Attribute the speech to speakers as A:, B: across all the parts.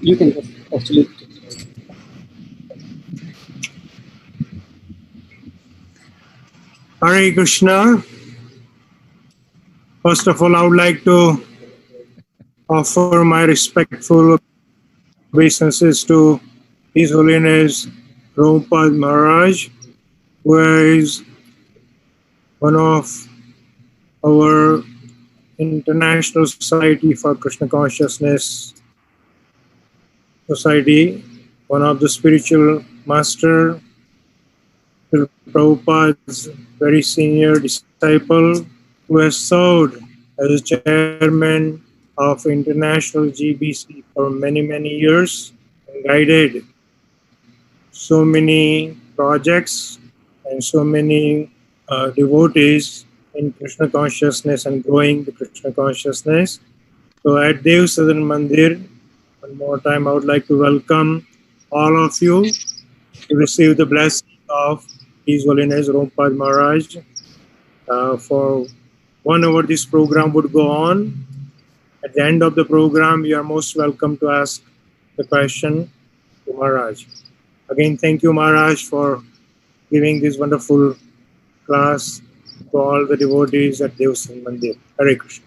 A: You can actually.
B: Hare Krishna. First of all, I would like to offer my respectful obeisances to His Holiness Romapada Maharaj, who is one of our International Society for Krishna Consciousness Society, one of the spiritual master, Prabhupada's very senior disciple, who has served as a chairman of International GBC for many, many years and guided so many projects and so many devotees in Krishna consciousness and growing the Krishna consciousness. So at Dev Sadan Mandir, one more time I would like to welcome all of you to receive the blessing of His Holiness Romapada Maharaj. For 1 hour this program would go on. At the end of the program, you are most welcome to ask the question to Maharaj. Again, thank you, Maharaj, for giving this wonderful class to all the devotees at Dev Sadan Mandir. Hare Krishna.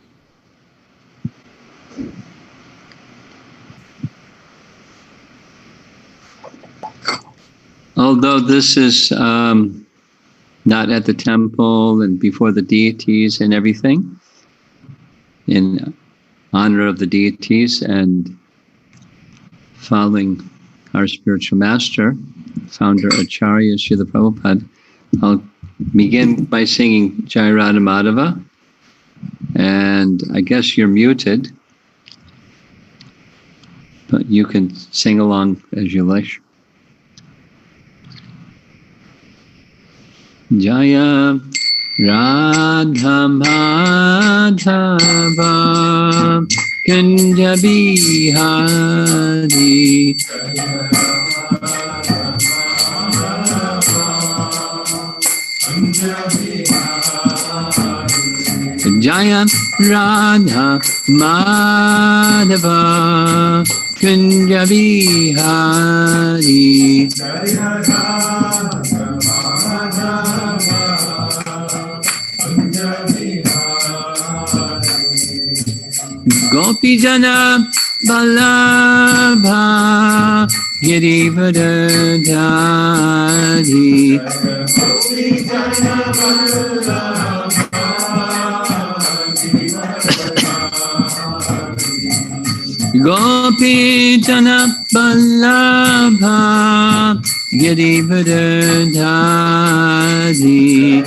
C: Although this is not at the temple and before the deities and everything, in honor of the deities and following our spiritual master, founder Acharya Srila Prabhupada, I'll begin by singing Jai Radha Madhava, and I guess you're muted, but you can sing along as you like. Jaya Radha Madhava Kunja Bihari Jaya Radha Madhava Kunja Bihari Gopi Jana Vallabha Girivardhari Gopi Jana Vallabha Girivardhari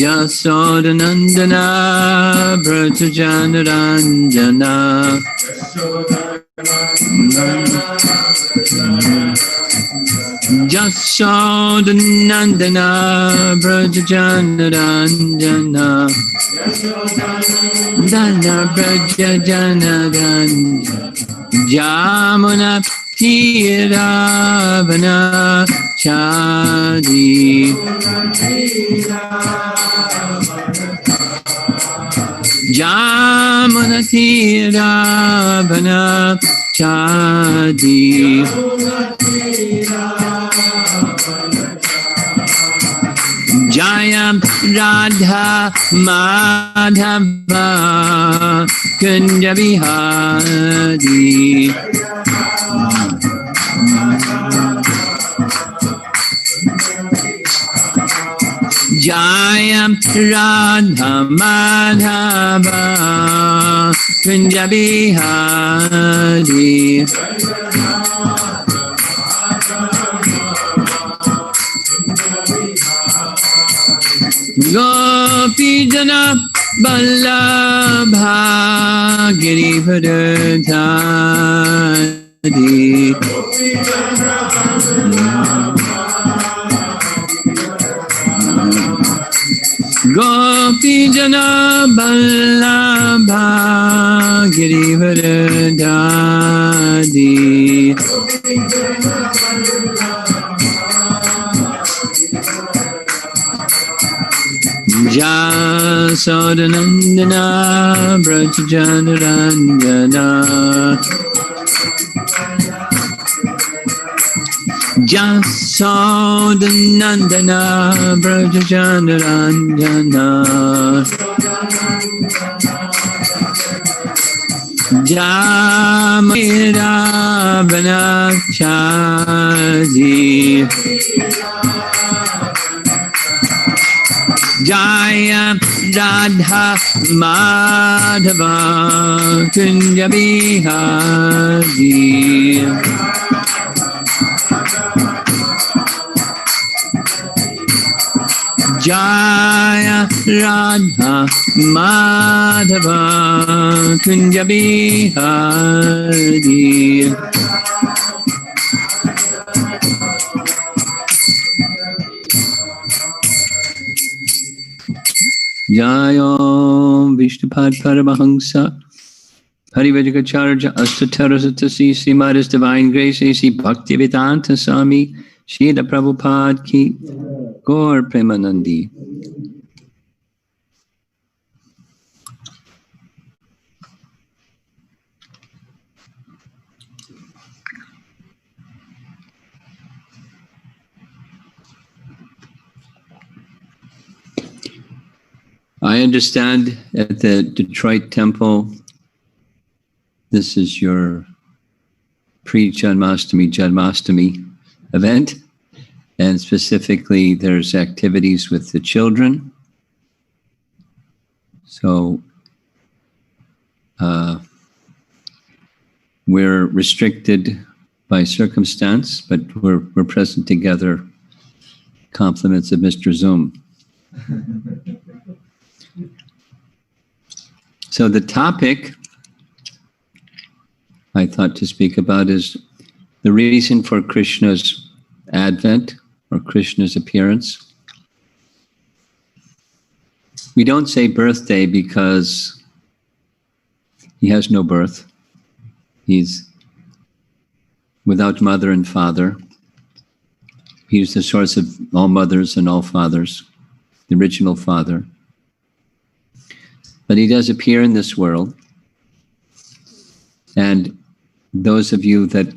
C: Jasodanandana Brajajanaranjana Jasodanandana Brajajanaranjana Dana Brajajanaranjana Jamuna Tiravana Chadi Jamuna Tiravana Chadi Jaya Radha Madhava Kunja Bihari Jaya Radha Madhava Kunja Bihari Gopi Jana Vallabha Girivardhari Gopi Jana Vallabha Girivardhari Jasodanandana Brajajanarandana Jasodanandana Brajajanarandana Jamira Vanachaji Jaya Radha Madhava Kunja Bihari Jaya Radha Madhava Kunja Bihari Jayom Vishnupad Paramahamsa Parivajagacharya Astatarasatasi Srimad Divine Grace A.C. Bhaktivedanta Swami Srila Prabhupada Ki Gaur Premanandi. I understand at the Detroit Temple, this is your pre-Janmashtami event, and specifically there's activities with the children. So we're restricted by circumstance, but we're present together. Compliments of Mr. Zoom. So the topic I thought to speak about is the reason for Krishna's advent or Krishna's appearance. We don't say birthday because he has no birth. He's without mother and father. He's the source of all mothers and all fathers, the original father. But he does appear in this world. And those of you that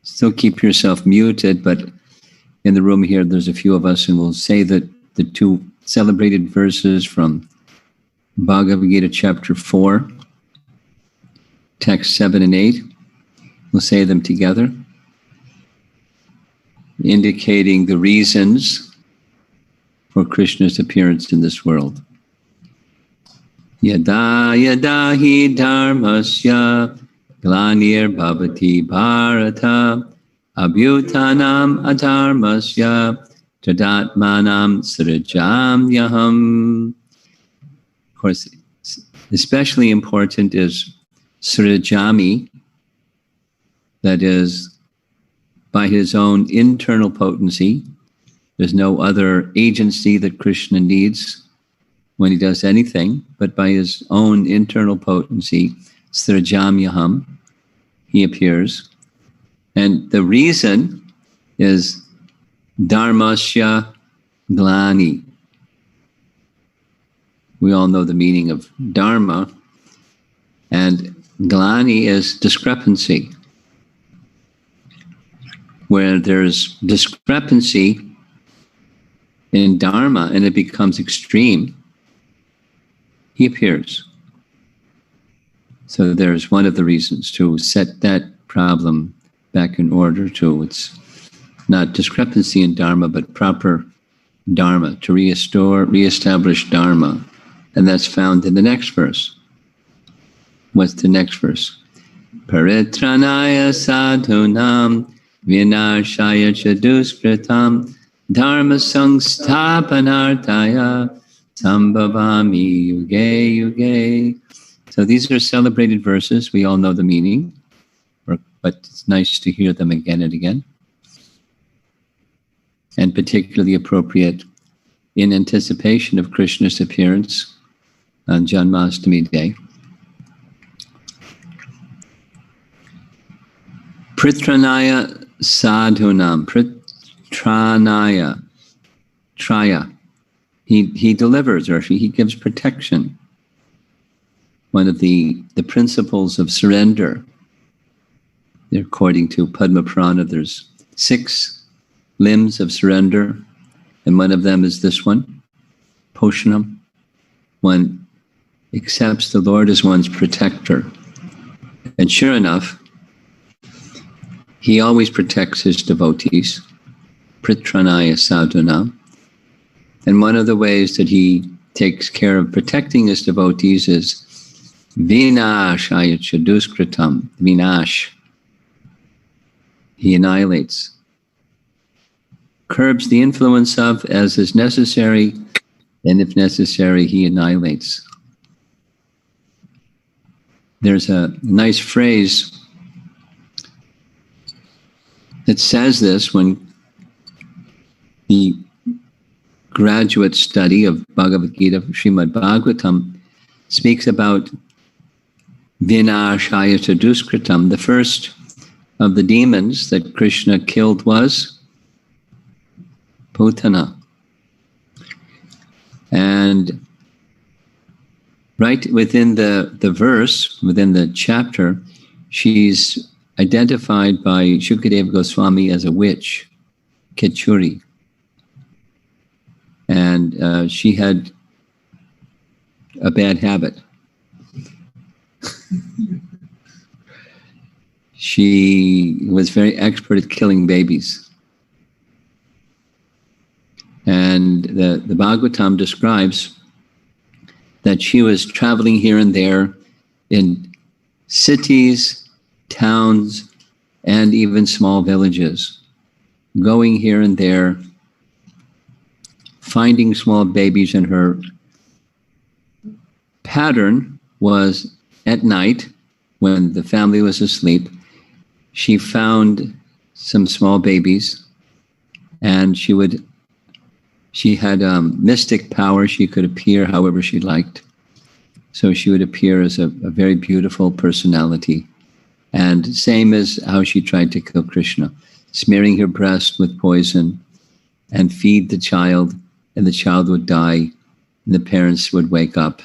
C: still keep yourself muted, but in the room here, there's a few of us, and we'll say that the two celebrated verses from Bhagavad Gita chapter 4, text 7 and 8. We'll say them together, indicating the reasons for Krishna's appearance in this world. Yada yada hi dharmasya glanir bhavati bharata abhyutanam adharmasya tadatmanam srajamyaham. Of course, especially important is srajami, that is, by his own internal potency. There's no other agency that Krishna needs when he does anything, but by his own internal potency, srajamyaham, he appears. And the reason is dharmasya glani. We all know the meaning of dharma, and glani is discrepancy. Where there's discrepancy in dharma and it becomes extreme, he appears. So there's one of the reasons to set that problem back in order too. It's not discrepancy in dharma, but proper dharma, to reestablish dharma. And that's found in the next verse. What's the next verse? Paritranaya sadhunam vinashaya chaduskritam dharma sangsthapanartaya sambhavami yuge yuge. So these are celebrated verses. We all know the meaning, but it's nice to hear them again and again. And particularly appropriate in anticipation of Krishna's appearance on Janmashtami day. Pritranaya sadhunam, pritranaya, traya. he delivers, or he gives protection. One of the principles of surrender, according to Padma Purana, there's 6 limbs of surrender, and one of them is this one, Poshanam. One accepts the Lord as one's protector. And sure enough, he always protects his devotees, Pritranaya Sadhuna. And one of the ways that he takes care of protecting his devotees is Vinashaya Chaduskritam, Vinash. He annihilates, curbs the influence of as is necessary, and if necessary, he annihilates. There's a nice phrase that says this when the graduate study of Bhagavad Gita, Srimad-Bhagavatam, speaks about Vinashaya Chaduskritam. The first of the demons that Krishna killed was Putana. And right within the verse, within the chapter, she's identified by Shukadeva Goswami as a witch, Kechuri. And she had a bad habit. She was very expert at killing babies. And the Bhagavatam describes that she was traveling here and there in cities, towns, and even small villages, going here and there, finding small babies, and her pattern was at night when the family was asleep, she found some small babies, and she had mystic power. She could appear however she liked. So she would appear as a very beautiful personality. And same as how she tried to kill Krishna, smearing her breast with poison and feed the child, and the child would die, and the parents would wake up,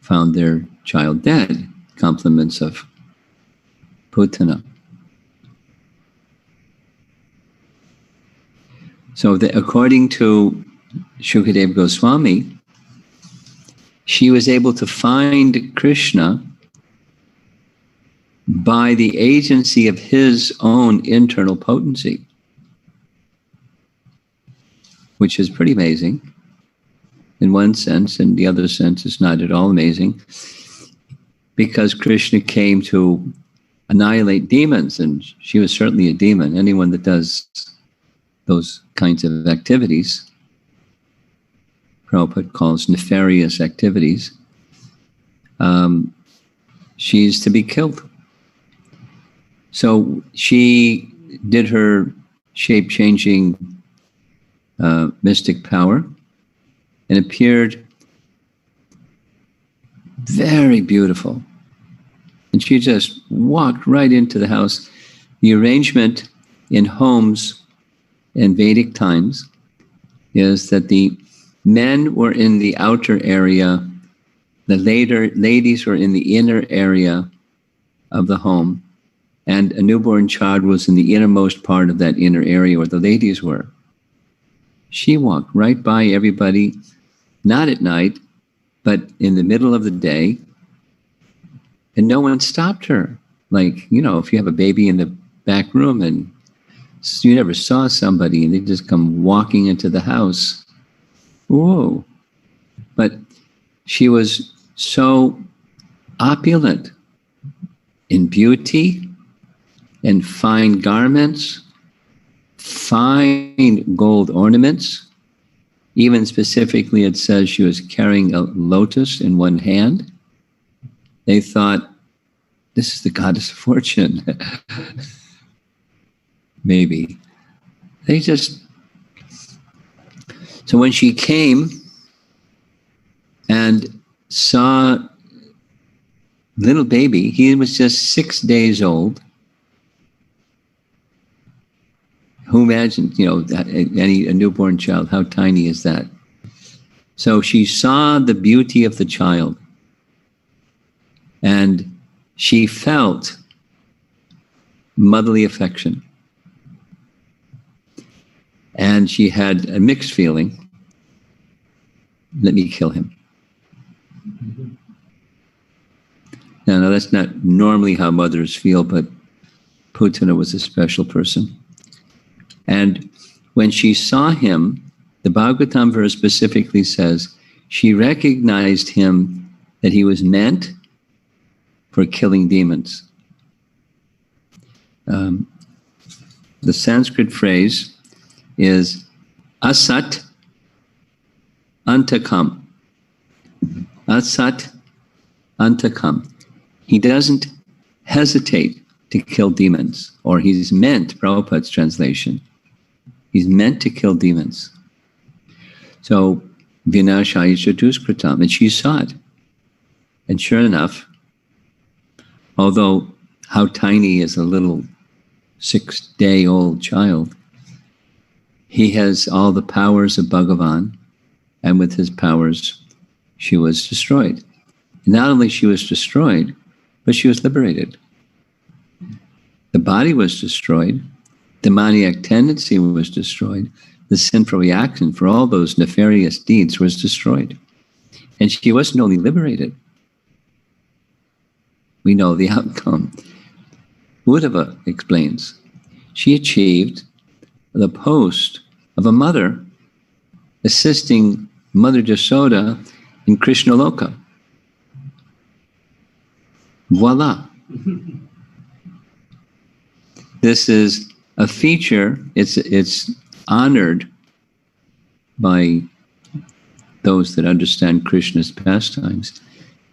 C: found their child dead. Compliments of Putana. So according to Shukadeva Goswami, she was able to find Krishna by the agency of his own internal potency, which is pretty amazing in one sense, and the other sense is not at all amazing, because Krishna came to annihilate demons, and she was certainly a demon. Anyone that does those kinds of activities, Prabhupada calls nefarious activities, she's to be killed. So she did her shape-changing mystic power and appeared very beautiful. And she just walked right into the house. The arrangement in homes in Vedic times is that the men were in the outer area, the ladies were in the inner area of the home, and a newborn child was in the innermost part of that inner area where the ladies were. She walked right by everybody, not at night, but in the middle of the day, and no one stopped her. Like, if you have a baby in the back room and you never saw somebody and they just come walking into the house, whoa. But she was so opulent in beauty and fine garments, fine gold ornaments. Even specifically, it says she was carrying a lotus in one hand. They thought, this is the goddess of fortune. Maybe. So when she came and saw little baby, he was just 6 days old. Who imagined, a newborn child, how tiny is that? So she saw the beauty of the child, and she felt motherly affection. And she had a mixed feeling, let me kill him. Now that's not normally how mothers feel, but Putana was a special person. And when she saw him, the Bhagavatam verse specifically says, she recognized him that he was meant for killing demons. The Sanskrit phrase is asat antakam. Asat antakam. He doesn't hesitate to kill demons, or he's meant, Prabhupada's translation, he's meant to kill demons. So, vinashaya chatuskratam, and she saw it. And sure enough, although how tiny is a little 6-day-old child, he has all the powers of Bhagavan, and with his powers, she was destroyed. Not only she was destroyed, but she was liberated. The body was destroyed, the maniac tendency was destroyed, the sinful reaction for all those nefarious deeds was destroyed. And she wasn't only liberated, we know the outcome. Uddhava explains, she achieved the post of a mother assisting Mother Jasoda in Krishna Loka. Voila. This is a feature, it's honored by those that understand Krishna's pastimes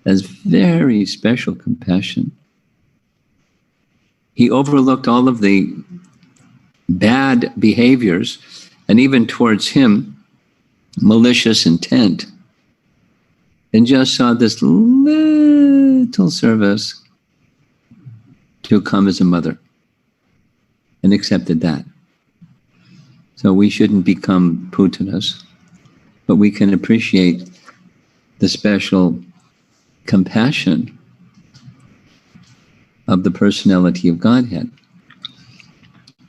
C: as very special compassion. He overlooked all of the bad behaviors, and even towards him, malicious intent, and just saw this little service to come as a mother, and accepted that. So we shouldn't become Putanas, but we can appreciate the special compassion of the personality of Godhead.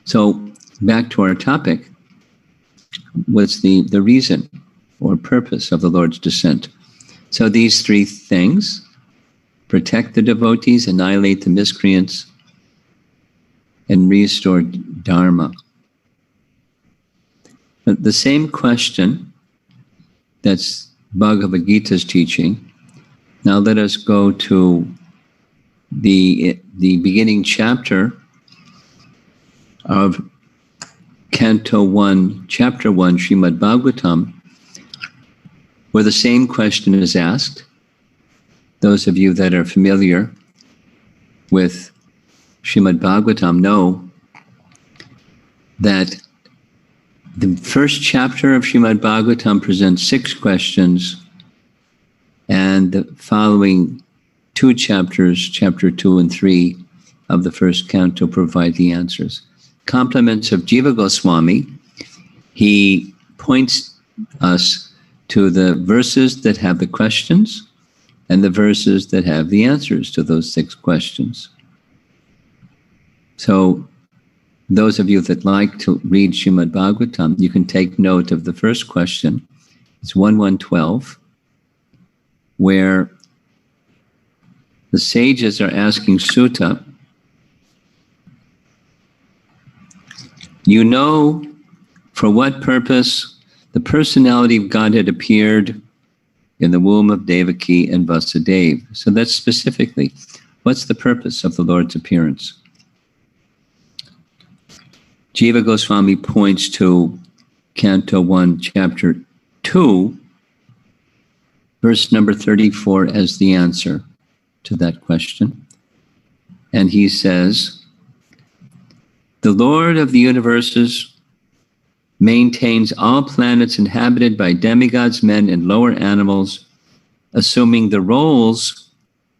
C: So back to our topic, what's the reason or purpose of the Lord's descent? So these three things: protect the devotees, annihilate the miscreants, and restore Dharma. The same question that's Bhagavad Gita's teaching. Now let us go to the beginning chapter of Canto 1, Chapter 1, Srimad-Bhagavatam, where the same question is asked. Those of you that are familiar with Srimad-Bhagavatam know that the first chapter of Srimad-Bhagavatam presents 6 questions, and the following 2 chapters, chapter 2 and 3 of the first canto, provide the answers. Compliments of Jiva Goswami, he points us to the verses that have the questions and the verses that have the answers to those 6 questions. So those of you that like to read Srimad-Bhagavatam, you can take note of the first question. It's 1.1.12, where the sages are asking Sutta, you know for what purpose the personality of Godhead appeared in the womb of Devaki and Vasudeva. So that's specifically, what's the purpose of the Lord's appearance? Jiva Goswami points to Canto 1, Chapter 2, verse number 34 as the answer to that question. And he says, the Lord of the universes maintains all planets inhabited by demigods, men, and lower animals, assuming the roles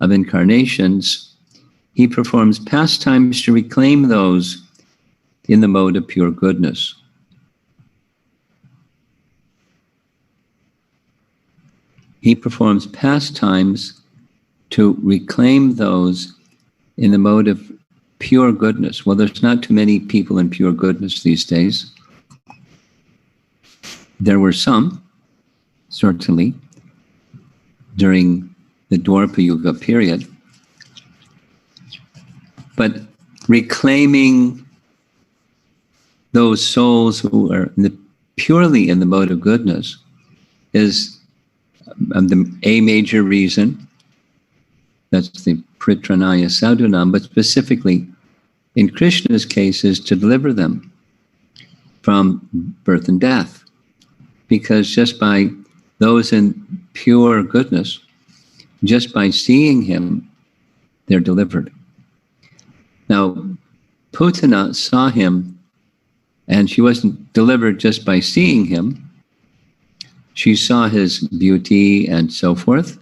C: of incarnations. He performs pastimes to reclaim those in the mode of pure goodness. he performs pastimes to reclaim those in the mode of pure goodness. Well, there's not too many people in pure goodness these days. There were some, certainly, during the Dwapara Yuga period. But reclaiming those souls who are purely in the mode of goodness is a major reason. That's the Pritranaya Sadhunam, but specifically in Krishna's case is to deliver them from birth and death. Because just by those in pure goodness, just by seeing him, they're delivered. Now, Putana saw him, and she wasn't delivered just by seeing him. She saw his beauty and so forth.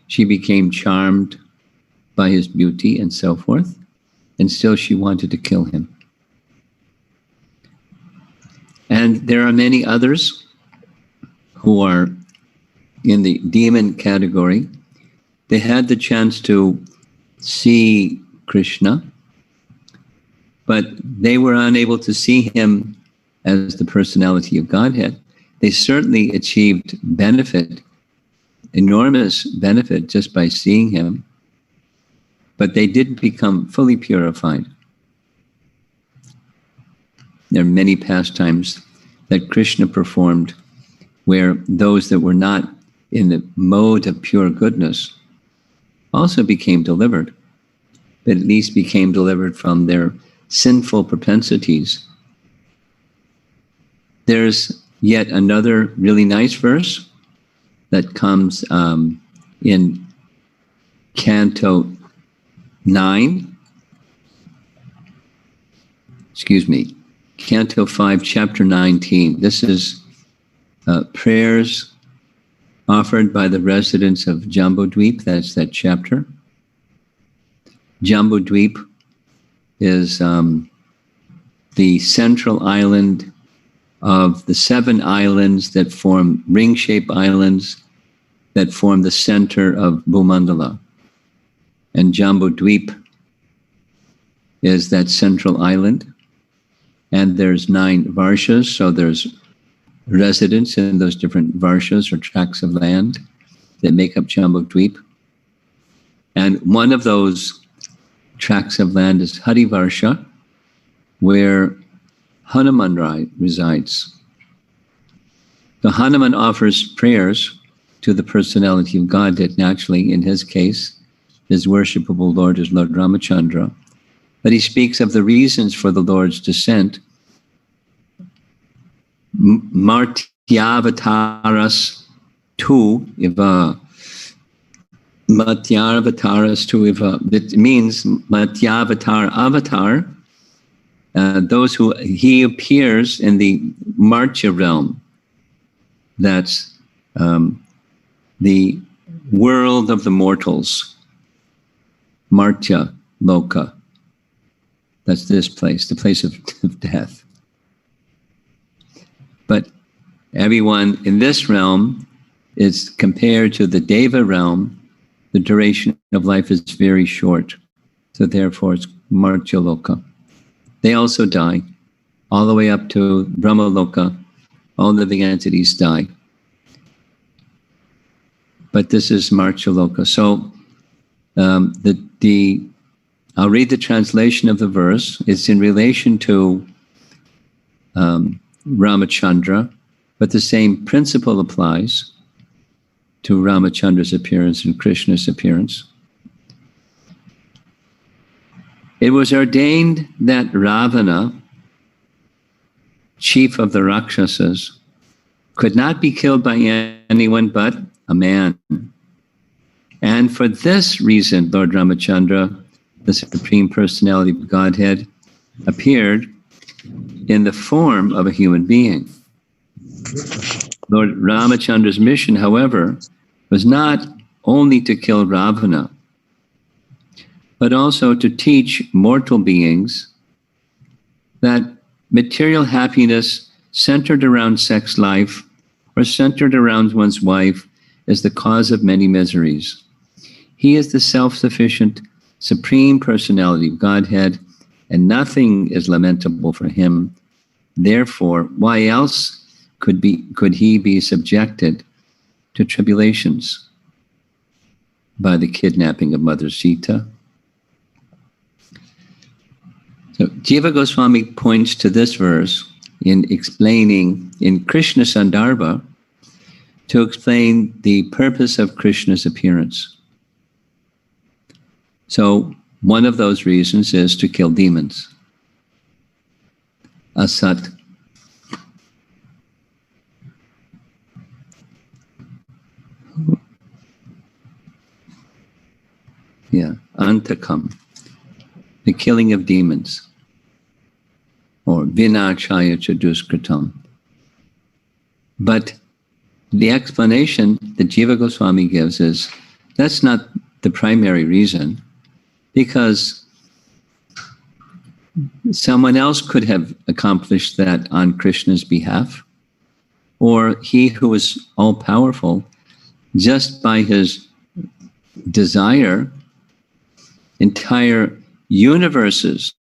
C: She became charmed by his beauty and so forth, and still she wanted to kill him. And there are many others who are in the demon category. They had the chance to see Krishna, but they were unable to see him as the personality of Godhead. They certainly achieved benefit, enormous benefit, just by seeing him, but they didn't become fully purified. There are many pastimes that Krishna performed where those that were not in the mode of pure goodness also became delivered, but at least became delivered from their sinful propensities. There's yet another really nice verse that comes in Canto 9, Canto 5, Chapter 19. This is prayers offered by the residents of Jambudweep. That's that chapter. Jambudweep is the central island of the 7 islands that form ring-shaped islands that form the center of Bhumandala. And Jambudweep is that central island. And there's 9 varshas, so there's residents in those different varshas or tracts of land that make up Jambudweep. And one of those tracts of land is Harivarsha, where Hanuman resides. So Hanuman offers prayers to the personality of God that naturally, in his case, his worshipable Lord is Lord Ramachandra. But he speaks of the reasons for the Lord's descent. Martyavataras tu iva. Matyavataras tu iva. It means Matyavatar avatar. Those who he appears in the Martya realm. That's the world of the mortals. Martya Loka. That's this place, the place of death. But everyone in this realm is compared to the Deva realm. The duration of life is very short. So therefore it's Martya Loka. They also die, all the way up to Brahma Loka. All living entities die. But this is Martya Loka. So I'll read the translation of the verse. It's in relation to Ramachandra, but the same principle applies to Ramachandra's appearance and Krishna's appearance. It was ordained that Ravana, chief of the Rakshasas, could not be killed by anyone but a man. And for this reason, Lord Ramachandra, the Supreme Personality of Godhead, appeared in the form of a human being. Lord Ramachandra's mission, however, was not only to kill Ravana, but also to teach mortal beings that material happiness centered around sex life or centered around one's wife is the cause of many miseries. He is the self-sufficient, supreme personality of Godhead, and nothing is lamentable for him. Therefore, why else could he be subjected to tribulations by the kidnapping of Mother Sita? So Jiva Goswami points to this verse in explaining in Krishna Sandarbha to explain the purpose of Krishna's appearance. So one of those reasons is to kill demons. Asat. Yeah, antakam, the killing of demons, or vinachaya chaduskritam. But the explanation that Jiva Goswami gives is that's not the primary reason, because someone else could have accomplished that on Krishna's behalf, or he who is all-powerful, just by his desire, entire universes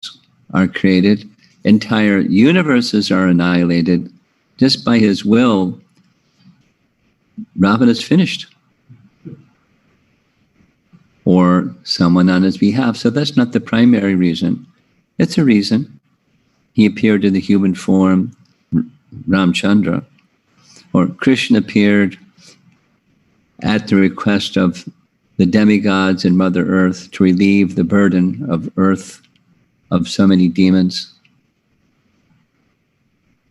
C: are created, entire universes are annihilated. Just by his will, Ravana is finished. Or someone on his behalf. So that's not the primary reason. It's a reason. He appeared in the human form, Ramchandra, or Krishna appeared at the request of the demigods and Mother Earth to relieve the burden of Earth of so many demons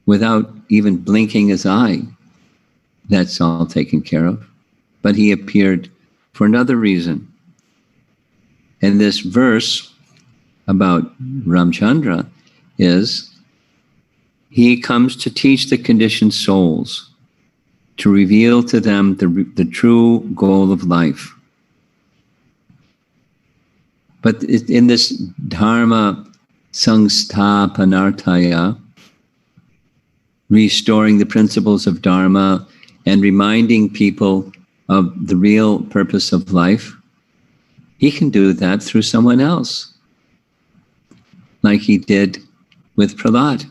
C: without even blinking his eye. That's all taken care of. But he appeared for another reason. And this verse about Ramchandra is he comes to teach the conditioned souls, to reveal to them the true goal of life. But in this dharma sangsthapanartaya, restoring the principles of dharma and reminding people of the real purpose of life, he can do that through someone else, like he did with Prahlad.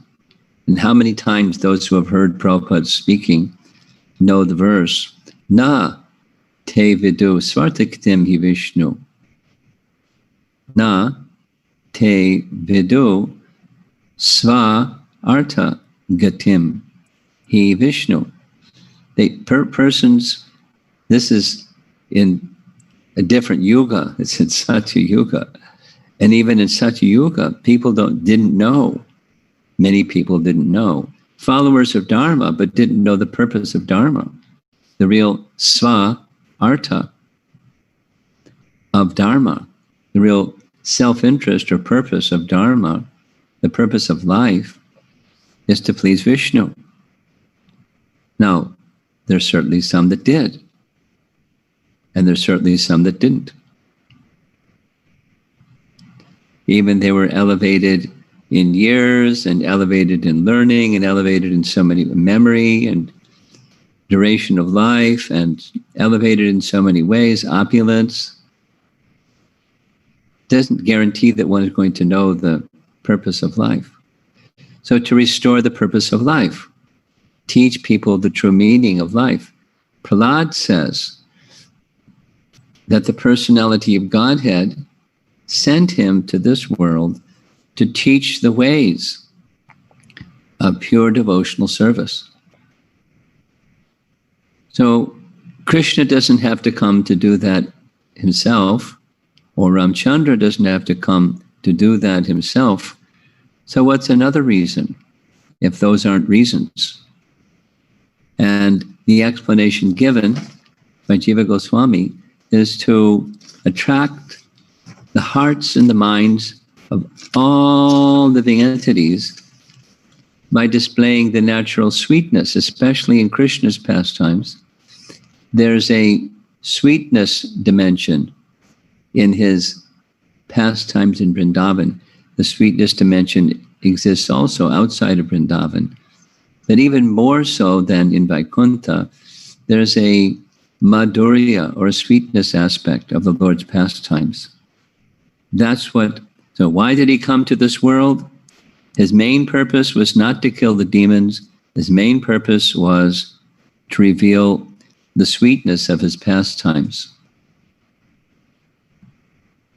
C: And how many times those who have heard Prabhupada speaking know the verse, Na te vidu svartaktim hi Vishnu. Na te vidu sva arta gatim hi Vishnu. Persons, this is in a different yuga, it's in Satya Yuga. And even in Satya Yuga, people didn't know. Many people didn't know. Followers of Dharma, but didn't know the purpose of Dharma. The real sva arta of Dharma, the real self-interest or purpose of Dharma, the purpose of life, is to please Vishnu. Now, there's certainly some that did. And there's certainly some that didn't. Even they were elevated in years and elevated in learning and elevated in so many memory and duration of life and elevated in so many ways, opulence, doesn't guarantee that one is going to know the purpose of life. So to restore the purpose of life, teach people the true meaning of life. Prahlad says that the personality of Godhead sent him to this world to teach the ways of pure devotional service. So Krishna doesn't have to come to do that himself, or Ramchandra doesn't have to come to do that himself. So what's another reason, if those aren't reasons? And the explanation given by Jiva Goswami is to attract the hearts and the minds of all living entities by displaying the natural sweetness, especially in Krishna's pastimes. There's a sweetness dimension in his pastimes in Vrindavan. The sweetness dimension exists also outside of Vrindavan. But even more so than in Vaikuntha, there's a madhurya or sweetness aspect of the Lord's pastimes. That's what, so why did he come to this world? His main purpose was not to kill the demons. His main purpose was to reveal the sweetness of his pastimes.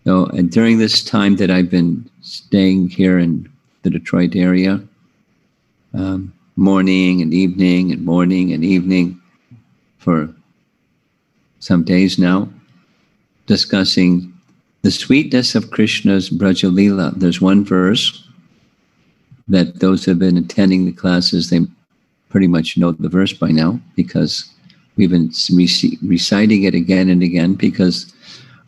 C: So, and during this time that I've been staying here in the Detroit area, morning and evening for some days now, discussing the sweetness of Krishna's Braja Leela. There's one verse that those who have been attending the classes, they pretty much know the verse by now, because we've been reciting it again and again, because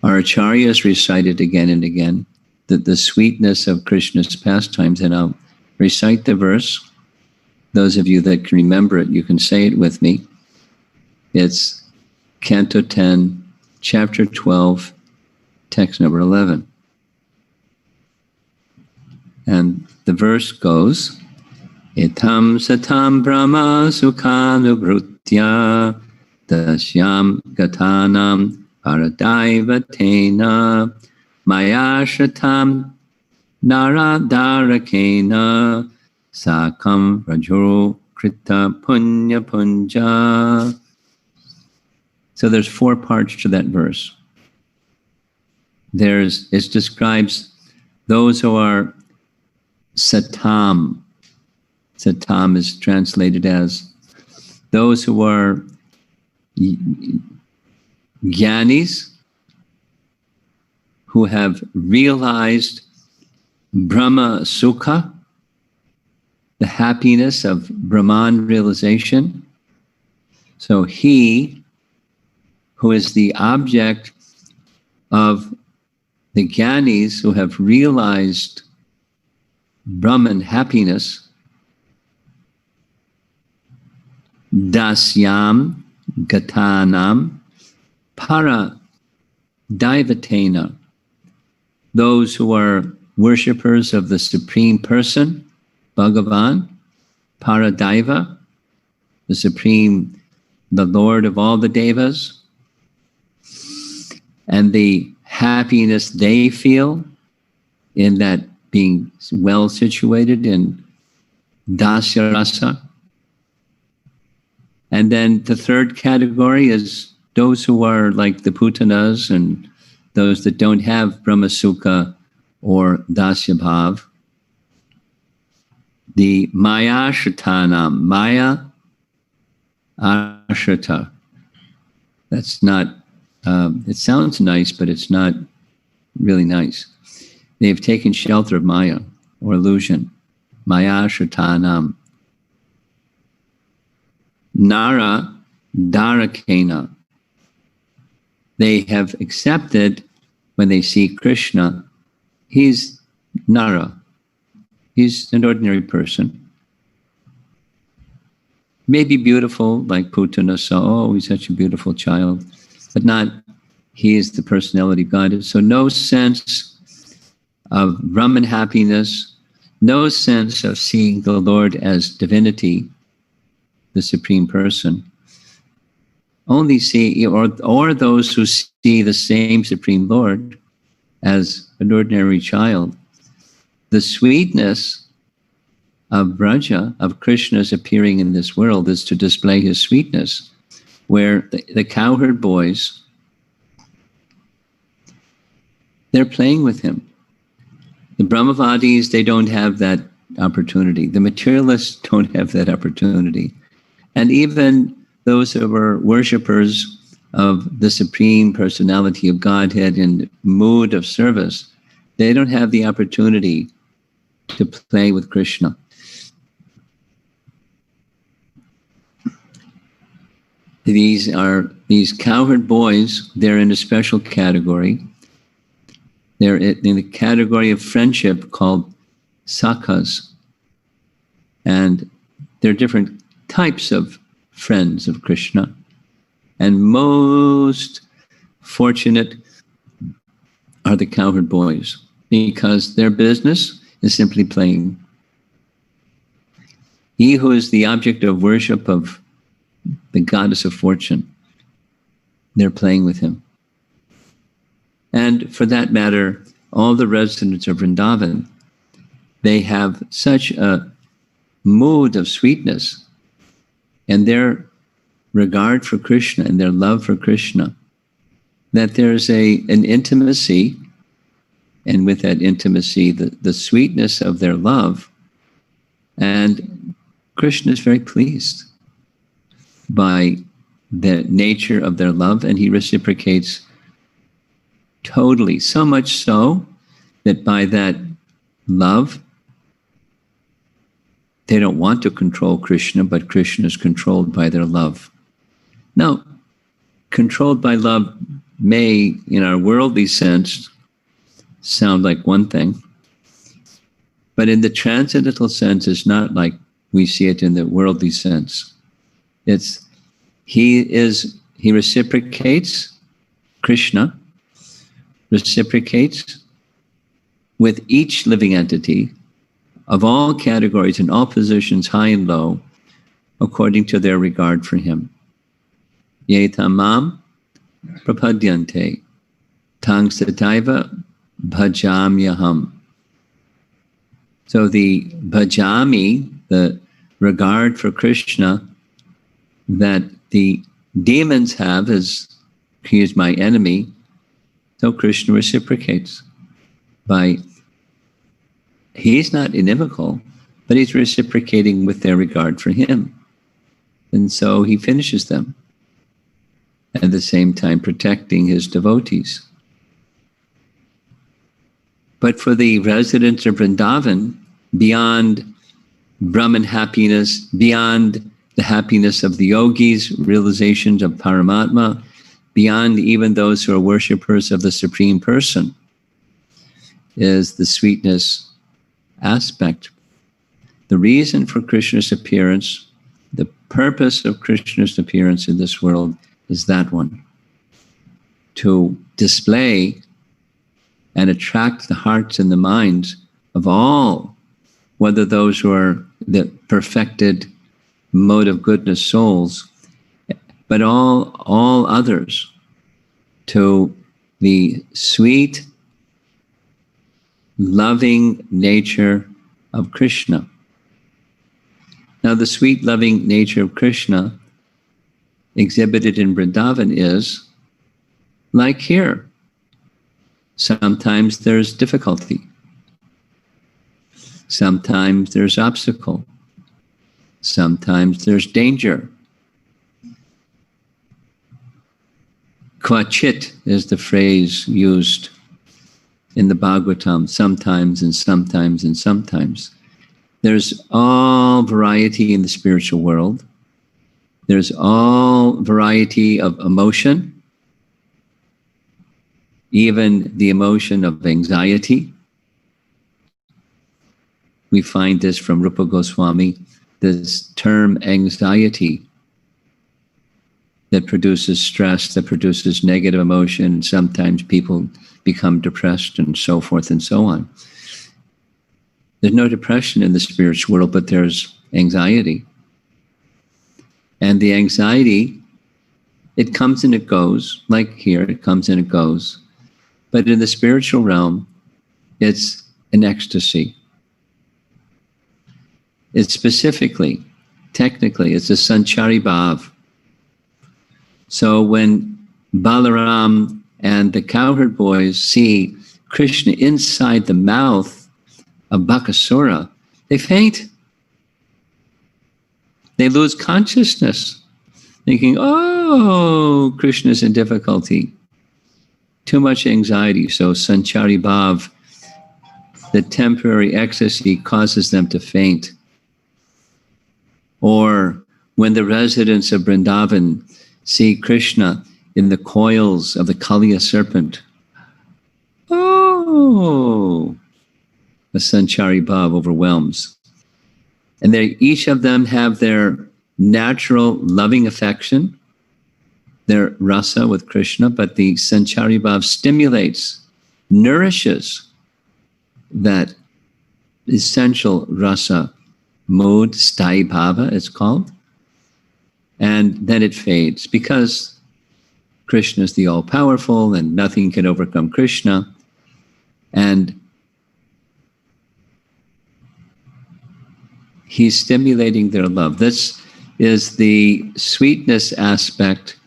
C: our acharyas recite it again and again, that the sweetness of Krishna's pastimes. And I'll recite the verse. Those of you that can remember it, you can say it with me. It's Canto 10, Chapter 12, text number 11. And the verse goes, Itam satam brahma sukhanubrutya dasyam gatanam paradaivatena mayashatam naradarakena sakam rajuru krita punya punja. So there's 4 parts to that verse. It describes those who are satam. Satam is translated as those who are jnanis, who have realized Brahma Sukha, the happiness of Brahman realization. So he, who is the object of the jnanis who have realized Brahman happiness, dasyam gatanam para daivatena, those who are worshippers of the Supreme Person, Bhagavan, Paradaiva, the Supreme, the Lord of all the Devas, and the happiness they feel in that being well situated in Dasya Rasa. And then the third category is those who are like the Putanas and those that don't have Brahma Sukha or Dasya Bhav. The Maya Shatanam, Maya Ashrata. That's not, it sounds nice, but it's not really nice. They've taken shelter of Maya or illusion. Maya Shatanam. Nara Darakena. They have accepted when they see Krishna, he's Nara. He's an ordinary person. Maybe beautiful, like Putana saw, oh, he's such a beautiful child, but not, he is the personality of God. So no sense of Brahman happiness, no sense of seeing the Lord as divinity, the Supreme Person. Only see, or those who see the same Supreme Lord as an ordinary child. The sweetness of Braja, of Krishna's appearing in this world, is to display his sweetness, where the cowherd boys, they're playing with him. The Brahmavadis, they don't have that opportunity. The materialists don't have that opportunity. And even those who are worshippers of the Supreme Personality of Godhead in mood of service, they don't have the opportunity to play with Krishna. These cowherd boys, they're in a special category. They're in the category of friendship called sakhas. And there are different types of friends of Krishna. And most fortunate are the cowherd boys, because their business is simply playing. He who is the object of worship of the goddess of fortune, they're playing with him. And for that matter, all the residents of Vrindavan, they have such a mood of sweetness, and their regard for Krishna and their love for Krishna, that there's an intimacy, and with that intimacy, the sweetness of their love, and Krishna is very pleased by the nature of their love, and he reciprocates totally, so much so that by that love, they don't want to control Krishna, but Krishna is controlled by their love. Now, controlled by love may, in our worldly sense, sound like one thing, but in the transcendental sense, it's not like we see it in the worldly sense. It's he reciprocates, Krishna reciprocates with each living entity of all categories and all positions, high and low, according to their regard for him. Ye tamam prapadyante tang sataiva bhajamyaham. So the bhajami, the regard for Krishna that the demons have as he is my enemy, so Krishna reciprocates by, he's not inimical, but he's reciprocating with their regard for him. And so he finishes them, at the same time protecting his devotees. But for the residents of Vrindavan, beyond Brahman happiness, beyond the happiness of the yogis, realizations of Paramatma, beyond even those who are worshippers of the Supreme Person, is the sweetness aspect. The reason for Krishna's appearance, the purpose of Krishna's appearance in this world is that one, to display and attract the hearts and the minds of all, whether those who are the perfected mode of goodness souls, but all others, to the sweet, loving nature of Krishna. Now, the sweet, loving nature of Krishna exhibited in Vrindavan is like here. Sometimes there's difficulty. Sometimes there's obstacle. Sometimes there's danger. Kvachit is the phrase used in the Bhagavatam, sometimes and sometimes and sometimes. There's all variety in the spiritual world. There's all variety of emotion, even the emotion of anxiety. We find this from Rupa Goswami, this term anxiety that produces stress, that produces negative emotion, and sometimes people become depressed and so forth and so on. There's no depression in the spiritual world, but there's anxiety. And the anxiety, it comes and it goes, like here, it comes and it goes. But in the spiritual realm, it's an ecstasy. It's specifically, technically, it's a sanchari bhav. So when Balaram and the cowherd boys see Krishna inside the mouth of Bakasura, they faint. They lose consciousness, thinking, oh, Krishna's in difficulty. Too much anxiety. So sanchari bhav, the temporary ecstasy, causes them to faint. Or when the residents of Vrindavan see Krishna in the coils of the Kaliya serpent, oh, the sanchari bhav overwhelms. And they, each of them have their natural loving affection, their rasa with Krishna, but the sanchari bhav stimulates, nourishes that essential rasa mood, sthai bhava it's called, and then it fades because Krishna is the all-powerful and nothing can overcome Krishna. And he's stimulating their love. This is the sweetness aspect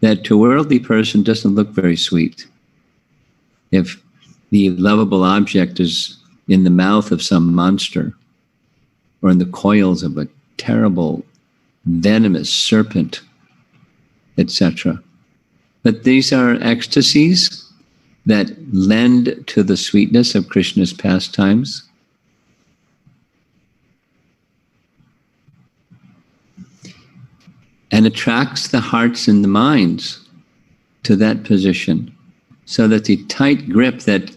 C: that to a worldly person doesn't look very sweet. If the lovable object is in the mouth of some monster or in the coils of a terrible venomous serpent, etc. But these are ecstasies that lend to the sweetness of Krishna's pastimes. And attracts the hearts and the minds to that position, so that the tight grip that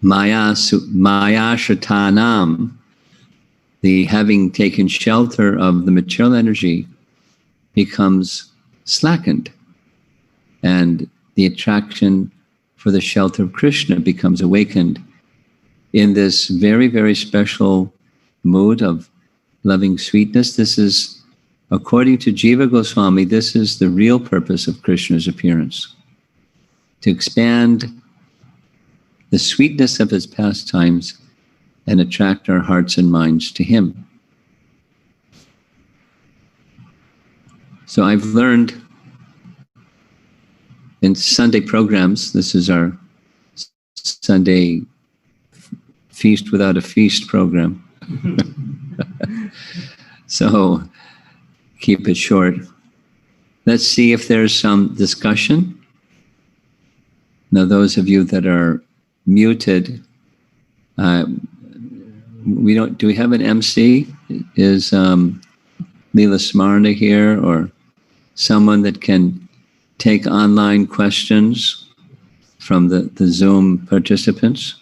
C: Maya Shatanam, the having taken shelter of the material energy, becomes slackened, and the attraction for the shelter of Krishna becomes awakened in this very, very special mood of loving sweetness. This is, according to Jiva Goswami, this is the real purpose of Krishna's appearance, to expand the sweetness of his pastimes and attract our hearts and minds to him. So I've learned in Sunday programs, this is our Sunday feast without a feast program. So keep it short. Let's see if there's some discussion. Now, those of you that are muted, do we have an MC? Is Leela Smarna here, or someone that can take online questions from the Zoom participants?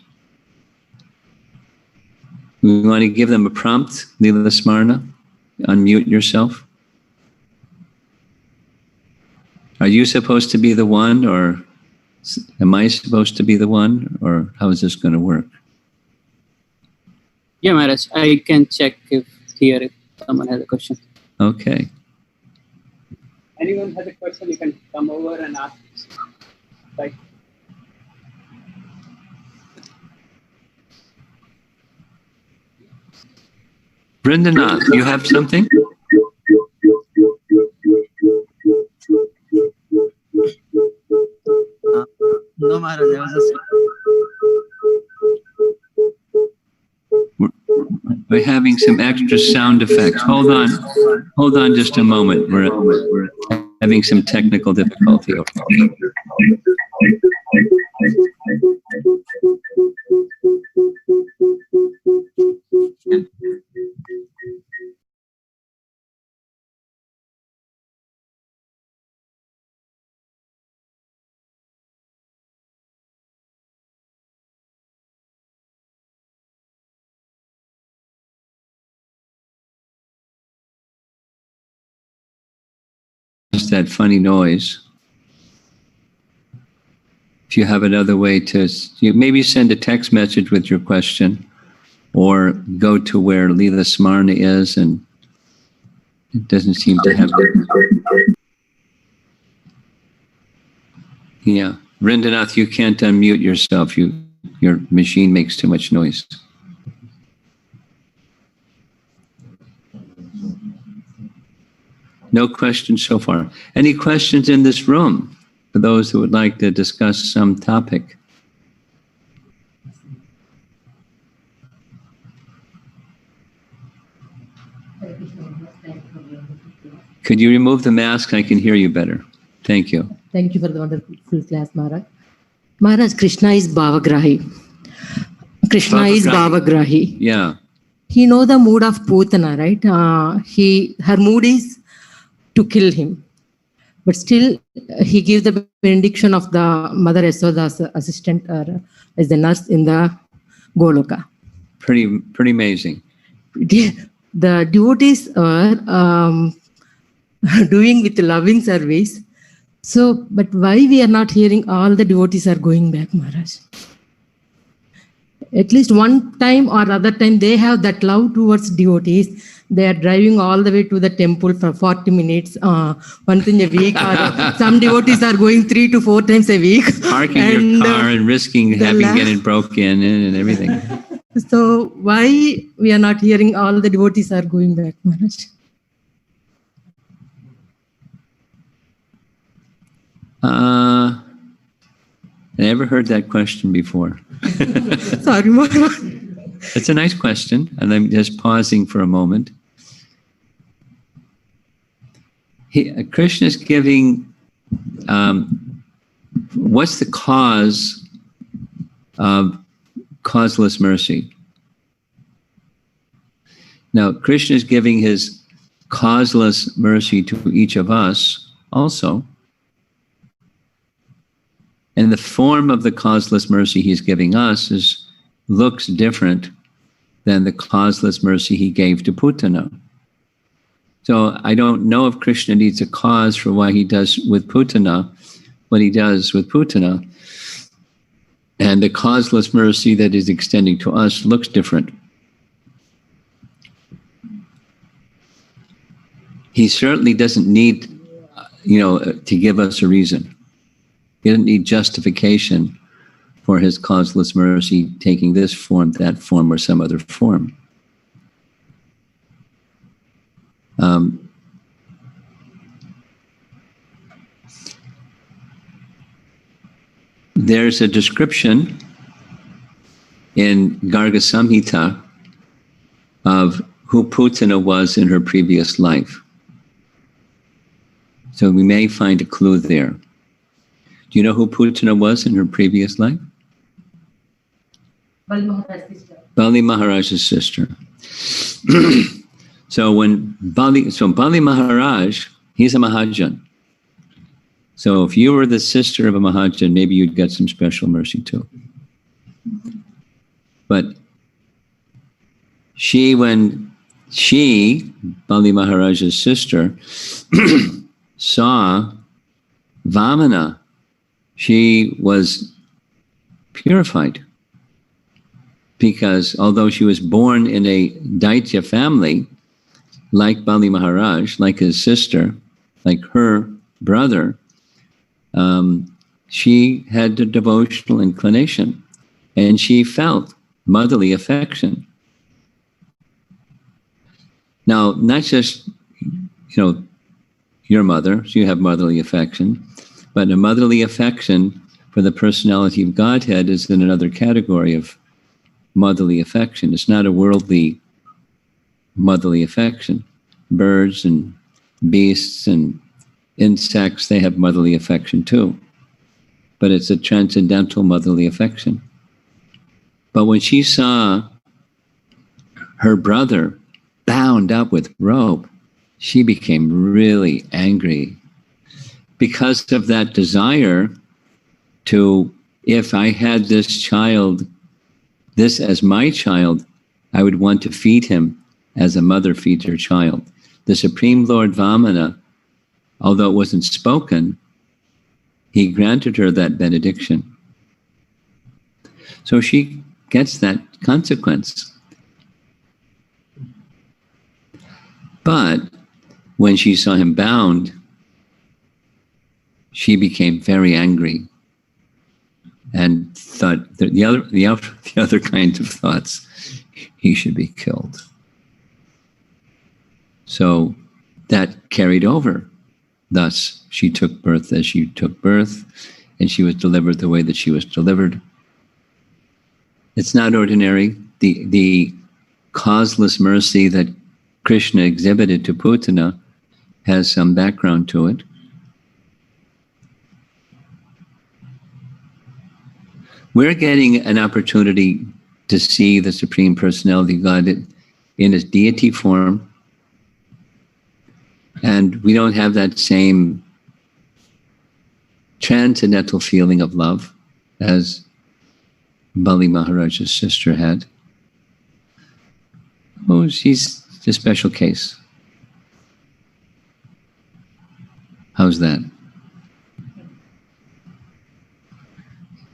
C: We want to give them a prompt. Leela Smarna, unmute yourself. Are you supposed to be the one, or am I supposed to be the one, or how is this going to work?
A: Yeah, Maharaj, I can check if someone has a question.
C: Okay.
A: Anyone has a question, you can come over and ask. Right.
C: Brindanath, you have something?
D: No, Maharaj, I was just...
C: We're having some extra sound effects. Hold on just a moment. We're having some technical difficulty. That funny noise. If you have another way to, maybe send a text message with your question, or go to where Leela Smarna is, and it doesn't seem to have. Yeah, Rendanath, you can't unmute yourself. Your machine makes too much noise. No questions so far. Any questions in this room for those who would like to discuss some topic? Could you remove the mask? I can hear you better. Thank you.
E: Thank you for the wonderful class, Maharaj. Maharaj, Krishna is Bhavagrahi. Krishna is Bhavagrahi.
C: Yeah.
E: He knows the mood of Putana, right? Her mood is to kill him. But still, he gives the benediction of the Mother Yasoda's assistant as the nurse in the Goloka.
C: Pretty amazing.
E: The devotees are doing with loving service. So, but why we are not hearing all the devotees are going back, Maharaj? at least one time or other time, they have that love towards devotees. They are driving all the way to the temple for 40 minutes, once in a week. Or some devotees are going 3 to 4 times a week.
C: Parking your car and risking having getting broken in and everything.
E: So why we are not hearing all the devotees are going back, Maharaj?
C: I never heard that question before.
E: Sorry, Maharaj.
C: It's a nice question, and I'm just pausing for a moment. Krishna is giving, what's the cause of causeless mercy? Now, Krishna is giving his causeless mercy to each of us also. And the form of the causeless mercy he's giving us looks different than the causeless mercy he gave to Putana. So I don't know if Krishna needs a cause for why he does with Putana what he does with Putana. And the causeless mercy that is extending to us looks different. He certainly doesn't need, to give us a reason. He doesn't need justification for his causeless mercy taking this form, that form, or some other form. There's a description in Garga Samhita of who Putana was in her previous life. So we may find a clue there. Do you know who Putana was in her previous life? Bali Maharaj's sister. So Bali Maharaj, he's a Mahajan. So if you were the sister of a Mahajan, maybe you'd get some special mercy too. But when Bali Maharaj's sister, saw Vamana, she was purified. Because although she was born in a Daitya family, like Bali Maharaj, like his sister, like her brother, she had a devotional inclination, and she felt motherly affection. Now, not just, your mother, so you have motherly affection, but a motherly affection for the personality of Godhead is in another category of motherly affection. It's not a worldly motherly affection. Birds and beasts and insects, they have motherly affection too. But it's a transcendental motherly affection. But when she saw her brother bound up with rope, she became really angry because of that desire to, if I had this as my child, I would want to feed him as a mother feeds her child. The Supreme Lord Vamana, although it wasn't spoken, he granted her that benediction. So she gets that consequence. But when she saw him bound, she became very angry and thought that the other kinds of thoughts, he should be killed. So that carried over. Thus, she took birth as she took birth, and she was delivered the way that she was delivered. It's not ordinary. The causeless mercy that Krishna exhibited to Putana has some background to it. We're getting an opportunity to see the Supreme Personality of God in his deity form. And we don't have that same transcendental feeling of love as Bali Maharaj's sister had. Oh, she's a special case. How's that?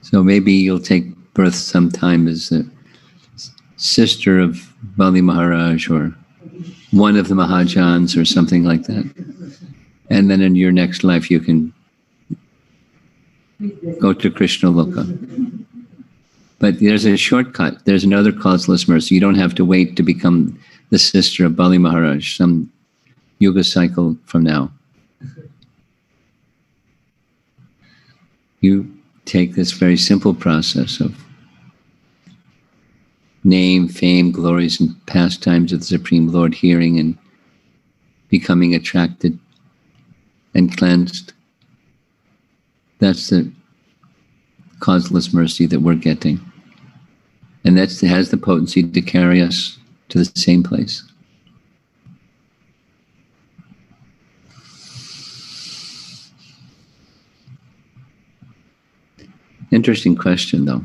C: So maybe you'll take birth sometime as sister of Bali Maharaj or one of the Mahajans or something like that. And then in your next life, you can go to Krishna Loka. But there's a shortcut. There's another causeless mercy. You don't have to wait to become the sister of Bali Maharaj some yuga cycle from now. You take this very simple process of name, fame, glories, and pastimes of the Supreme Lord, hearing and becoming attracted and cleansed. That's the causeless mercy that we're getting. And that has the potency to carry us to the same place. Interesting question, though.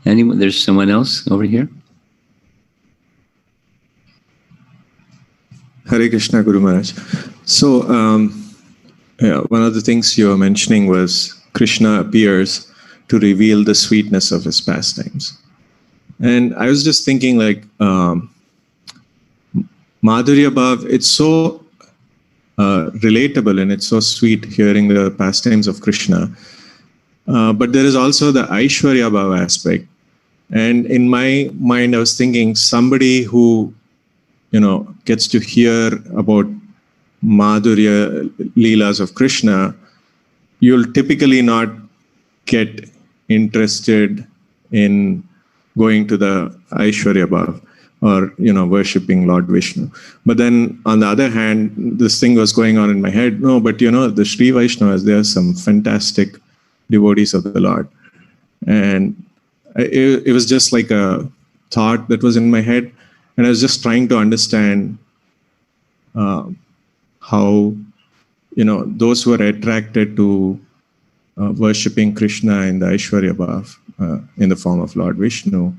C: Anyone? There's someone else over here?
F: Hare Krishna, Guru Maharaj. So, one of the things you were mentioning was Krishna appears to reveal the sweetness of his pastimes. And I was just thinking, like, Madhurya Bhav, it's so relatable and it's so sweet hearing the pastimes of Krishna. But there is also the Aishwarya Bhav aspect. And in my mind, I was thinking somebody who, gets to hear about Madhurya Leelas of Krishna, you'll typically not get interested in going to the Aishwarya Bhav or, worshipping Lord Vishnu. But then on the other hand, this thing was going on in my head. No, but the Sri Vaishnavas, there are some fantastic devotees of the Lord. And it was just like a thought that was in my head. And I was just trying to understand how, those who are attracted to worshipping Krishna in the Aishwarya Bhav, in the form of Lord Vishnu,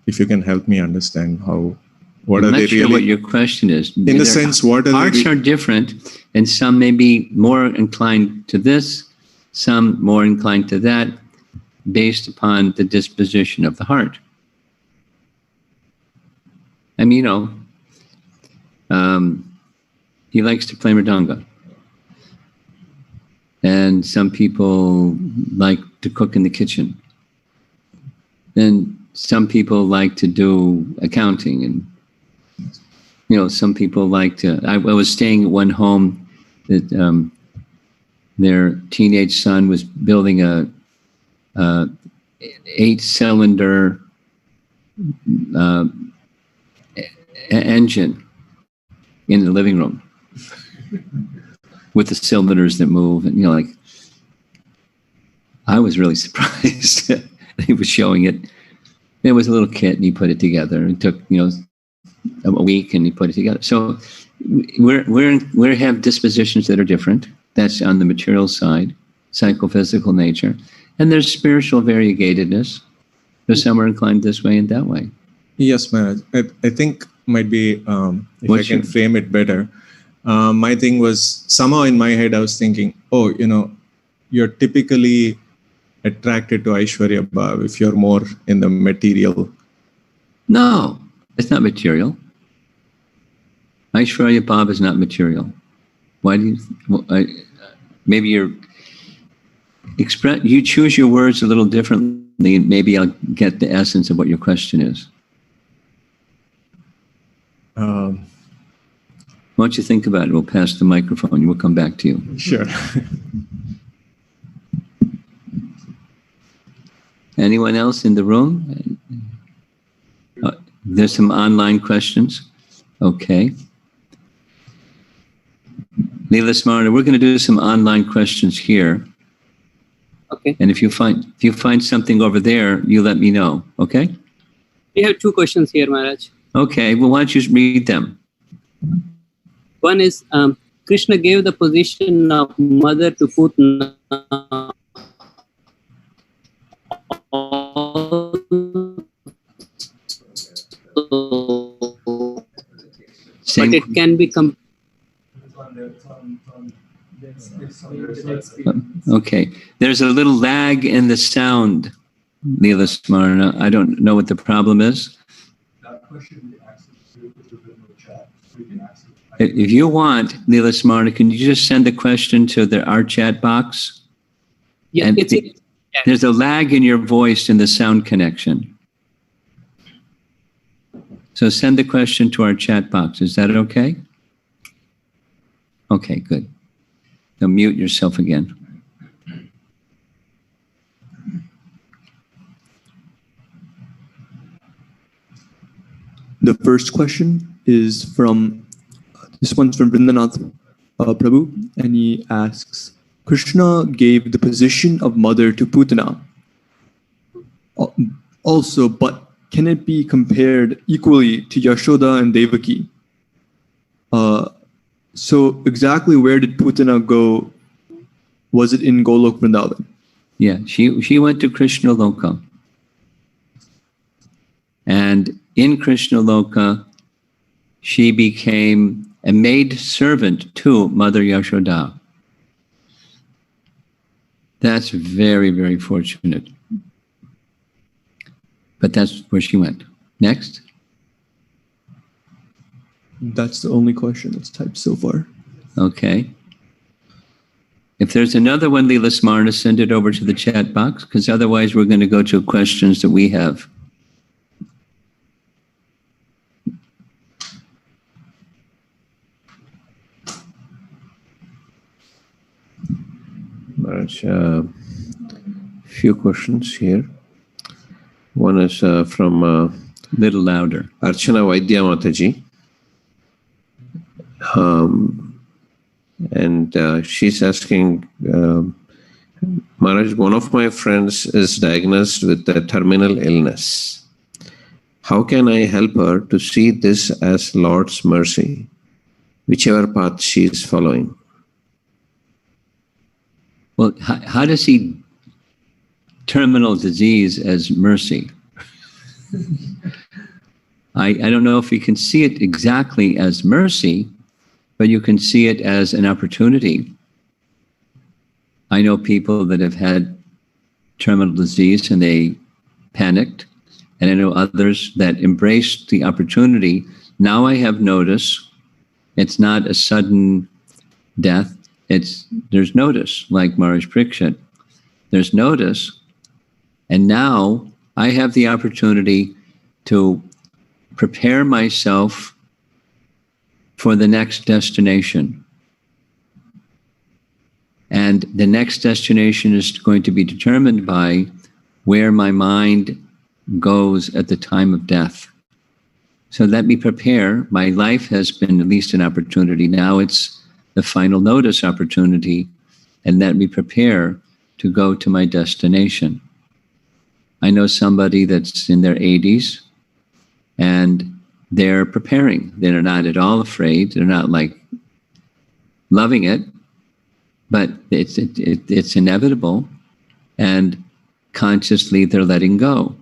F: if you can help me understand what are they really?
C: What your question is.
F: In the sense, what are
C: hearts are different, and some may be more inclined to this, some more inclined to that, based upon the disposition of the heart. I mean, he likes to play mridanga. And some people like to cook in the kitchen. And some people like to do accounting. And, some people like to... I was staying at one home that their teenage son was building a 8-cylinder engine in the living room with the cylinders that move. And, I was really surprised. He was showing it. It was a little kit, and he put it together. It took, a week, and he put it together. So we have dispositions that are different. That's on the material side, psychophysical nature. And there's spiritual variegatedness. There's some are inclined this way and that way.
F: Yes, Maharaj. I think might be, if I can frame it better. My thing was, somehow in my head, I was thinking, you're typically attracted to Aishwarya Bhav if you're more in the material.
C: No, it's not material. Aishwarya Bhav is not material. Why do you... maybe you choose your words a little differently, and maybe I'll get the essence of what your question is. Why don't you think about it? We'll pass the microphone. We'll come back to you.
F: Sure.
C: Anyone else in the room? There's some online questions. Okay. Leela Smarna, we're going to do some online questions here.
A: Okay.
C: And if you find something over there, you let me know. Okay?
A: We have 2 questions here, Maharaj.
C: Okay. Well, why don't you read them?
A: One is, Krishna gave the position of mother to Putana. But it can be
C: Okay. There's a little lag in the sound, Leela Smarna. I don't know what the problem is. If you want, Leela Smarna, can you just send the question to our chat box?
A: Yeah,
C: And
A: it's
C: there's a lag in your voice in the sound connection. So send the question to our chat box. Is that okay? Okay, good. Now mute yourself again.
G: The first question is this one's from Vrindanath Prabhu, and he asks, Krishna gave the position of mother to Putana. Also, but can it be compared equally to Yashoda and Devaki? So exactly where did Putana go? Was it in Golok Vrindavan?
C: Yeah, she went to Krishna Loka. And in Krishna Loka, she became a maid servant to Mother Yashoda. That's very, very fortunate. But that's where she went. Next.
G: That's the only question that's typed so far.
C: Okay. If there's another one, Leela Smarna, send it over to the chat box, because otherwise we're going to go to questions that we have.
H: Few questions here. One is from
C: Little louder.
H: Archana Vaidya Mataji. And she's asking, Maharaj, one of my friends is diagnosed with a terminal illness. How can I help her to see this as Lord's mercy, whichever path she is following?
C: Well, how does he terminal disease as mercy? I don't know if you can see it exactly as mercy, but you can see it as an opportunity. I know people that have had terminal disease and they panicked, and I know others that embraced the opportunity. Now I have notice. It's not a sudden death. There's notice, like Maharaj Parikshit. There's notice, and now I have the opportunity to prepare myself for the next destination. And the next destination is going to be determined by where my mind goes at the time of death. So let me prepare. My life has been at least an opportunity. Now it's the final notice opportunity, and let me prepare to go to my destination. I know somebody that's in their 80s, and they're preparing. They're not at all afraid. They're not like loving it, but it's inevitable, and consciously they're letting go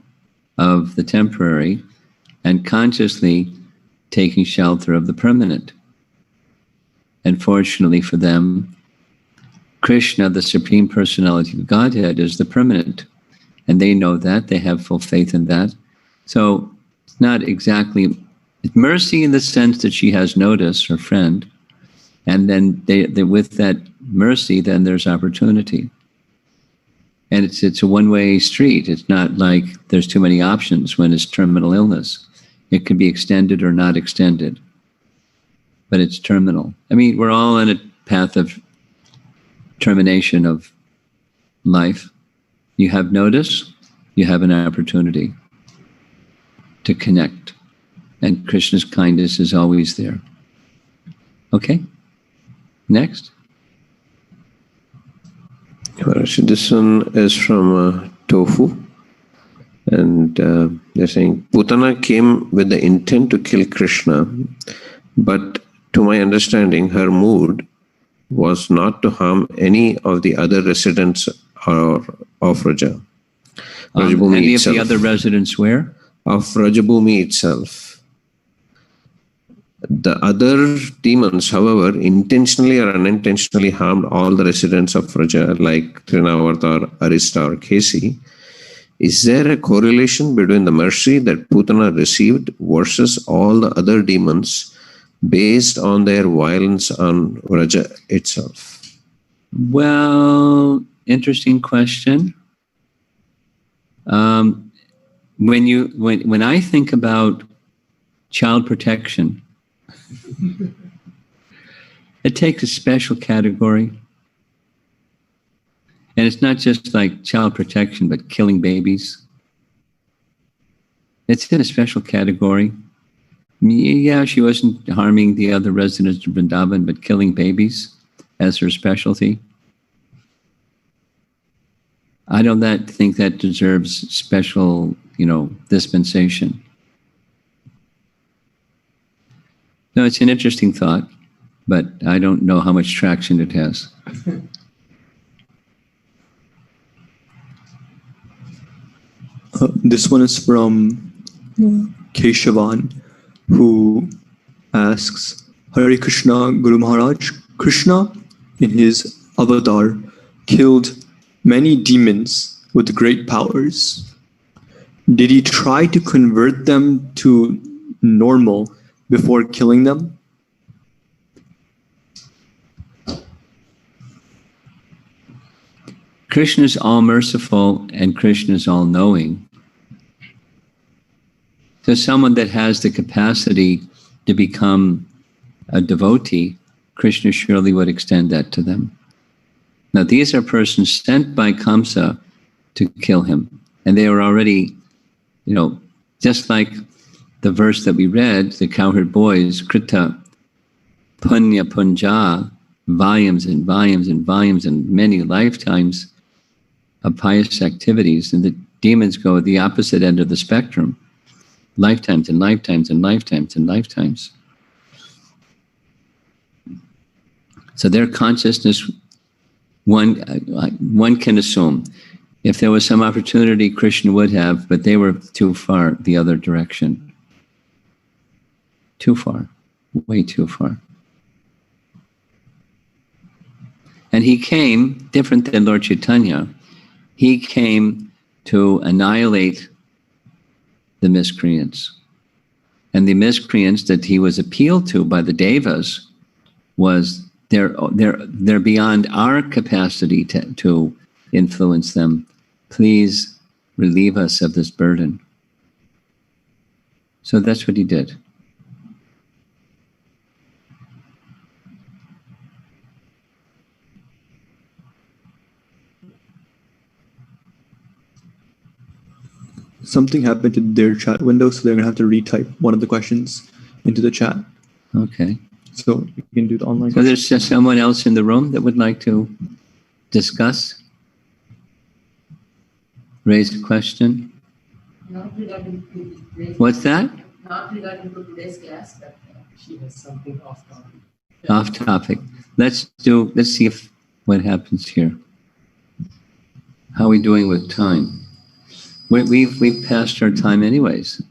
C: of the temporary and consciously taking shelter of the permanent. And fortunately for them, Krishna, the Supreme Personality of Godhead, is the permanent. And they know that. They have full faith in that. So it's not exactly mercy in the sense that she has notice, her friend. And then they with that mercy, then there's opportunity. And it's a one-way street. It's not like there's too many options when it's terminal illness. It can be extended or not extended. But it's terminal. I mean, we're all on a path of termination of life. You have notice, you have an opportunity to connect. And Krishna's kindness is always there. Okay? Next.
H: This one is from Tofu. And they're saying, Putana came with the intent to kill Krishna, but to my understanding, her mood was not to harm any of the other residents of Raja.
C: Any of the other residents where?
H: Of Rajabhumi itself. The other demons, however, intentionally or unintentionally harmed all the residents of Vraja, like Trinavarta or Arista or Kesi. Is there a correlation between the mercy that Putana received versus all the other demons based on their violence on Vraja itself?
C: Well, interesting question. When I think about child protection, it takes a special category. And it's not just like child protection, but killing babies. It's in a special category. Yeah, she wasn't harming the other residents of Vrindavan, but killing babies as her specialty. I don't think that deserves special, dispensation. No, it's an interesting thought, but I don't know how much traction it has.
G: This one is from Keshavan, who asks, Hare Krishna, Guru Maharaj, Krishna in his avatar killed many demons with great powers. Did he try to convert them to normal before killing them?
C: Krishna is all merciful and Krishna is all knowing. So someone that has the capacity to become a devotee, Krishna surely would extend that to them. Now these are persons sent by Kamsa to kill him. And they were already, just like the verse that we read, the cowherd boys, Krita, Punya Punja, volumes and volumes and volumes and many lifetimes of pious activities. And the demons go at the opposite end of the spectrum. Lifetimes and lifetimes and lifetimes and lifetimes. So their consciousness, one can assume, if there was some opportunity, Krishna would have, but they were too far the other direction. Too far, way too far. And he came, different than Lord Chaitanya, he came to annihilate the miscreants. And the miscreants that he was appealed to by the Devas was they're beyond our capacity to influence them. Please relieve us of this burden. So that's what he did.
G: Something happened to their chat window, so they're going to have to retype one of the questions into the chat.
C: Okay.
G: So you can do the online
C: So
G: question.
C: there's just someone else in the room that would like to discuss? Raise a question?
E: Not regarding to today's
C: What's that?
E: Not regarding to today's class, but she has something off topic.
C: Off topic. Let's see what happens here. How are we doing with time? We've passed our time anyways.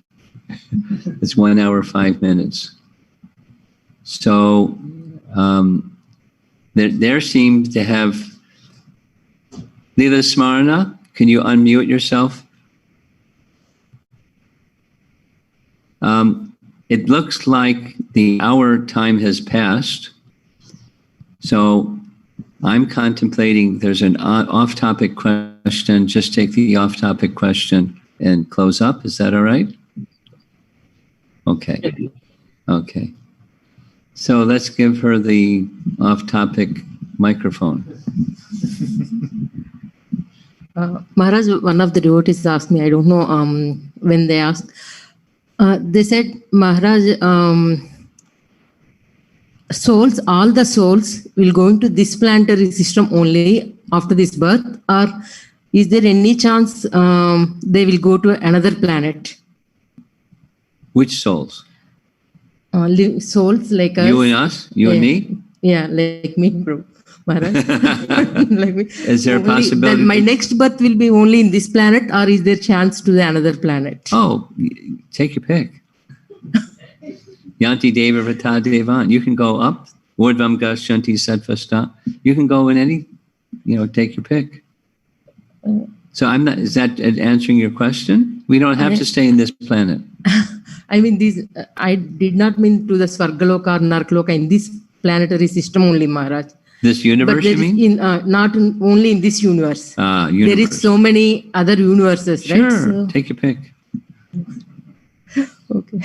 C: It's 1 hour, 5 minutes. So there seems to have Leela Smarna. Can you unmute yourself? It looks like the hour time has passed. So I'm contemplating, there's an off-topic question. Just take the off-topic question and close up. Is that all right? Okay. Okay. So let's give her the off-topic microphone.
E: Maharaj, one of the devotees asked me, I don't know when they asked, they said, Maharaj, souls, all the souls will go into this planetary system only after this birth, or is there any chance they will go to another planet?
C: Which souls?
E: Souls like us.
C: You and us? You and me?
E: Yeah, like me, bro. Maharaj. Like me.
C: Is there a possibility?
E: My next birth will be only in this planet, or is there chance to the another planet?
C: Oh, take your pick. Yanti Deva Vrata Devan. You can go up. Urdvam Gashyanti Satvasta. You can go in any, take your pick. So I'm not, is that answering your question? We don't have to stay in this planet.
E: I mean, I did not mean to the Svargaloka or Narkaloka in this planetary system only, Maharaj.
C: This universe, you mean?
E: Not only in this universe.
C: Universe.
E: There is so many other universes, right?
C: Sure,
E: So,
C: take your pick.
E: okay.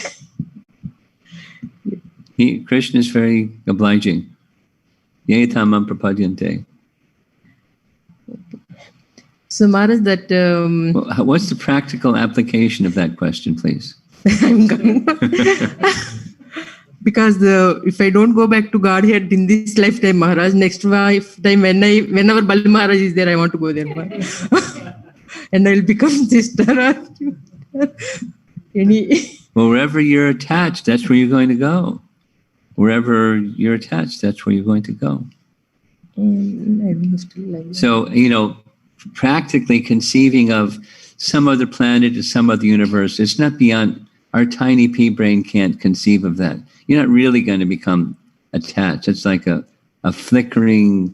C: Krishna is very obliging. Yetamam prapadyante.
E: So, Maharaj, that...
C: what's the practical application of that question, please?
E: I'm coming. Because if I don't go back to Godhead in this lifetime, Maharaj, next lifetime, whenever Bali Maharaj is there, I want to go there. And I will become sister or any...
C: Well, wherever you're attached, that's where you're going to go. Wherever you're attached, that's where you're going to go. So, practically conceiving of some other planet or some other universe, it's not beyond, our tiny pea brain can't conceive of that. You're not really going to become attached. It's like a flickering,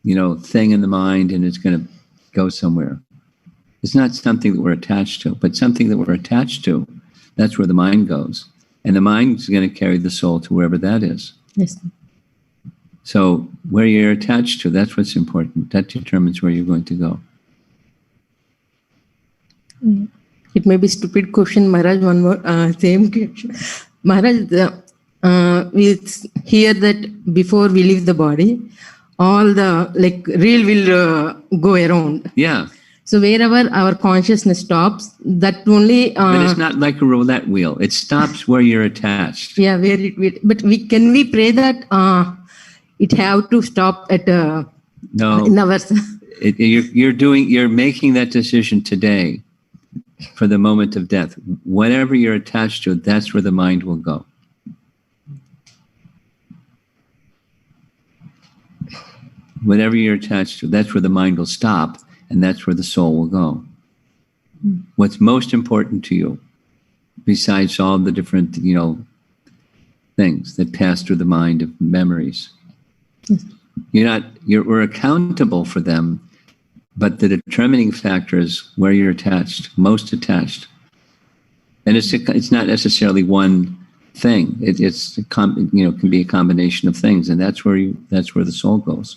C: thing in the mind, and it's going to go somewhere. It's not something that we're attached to, but something that we're attached to, that's where the mind goes. And the mind is going to carry the soul to wherever that is.
E: Yes.
C: So where you're attached to, that's what's important. That determines where you're going to go.
E: It may be a stupid question, Maharaj. One more same question. Maharaj, we hear that before we leave the body, all the reel will go around.
C: Yeah.
E: So wherever our consciousness stops, that only...
C: but it's not like a roulette wheel. It stops where you're attached.
E: Yeah, where it will. But can we pray that it have to stop at...
C: No.
E: In our...
C: You're making that decision today for the moment of death. Whatever you're attached to, that's where the mind will go. Whatever you're attached to, that's where the mind will stop. And that's where the soul will go. What's most important to you, besides all the different, things that pass through the mind of memories? We're accountable for them, but the determining factor is where you're attached, most attached. And it's not necessarily one thing. It can be a combination of things, and that's where the soul goes,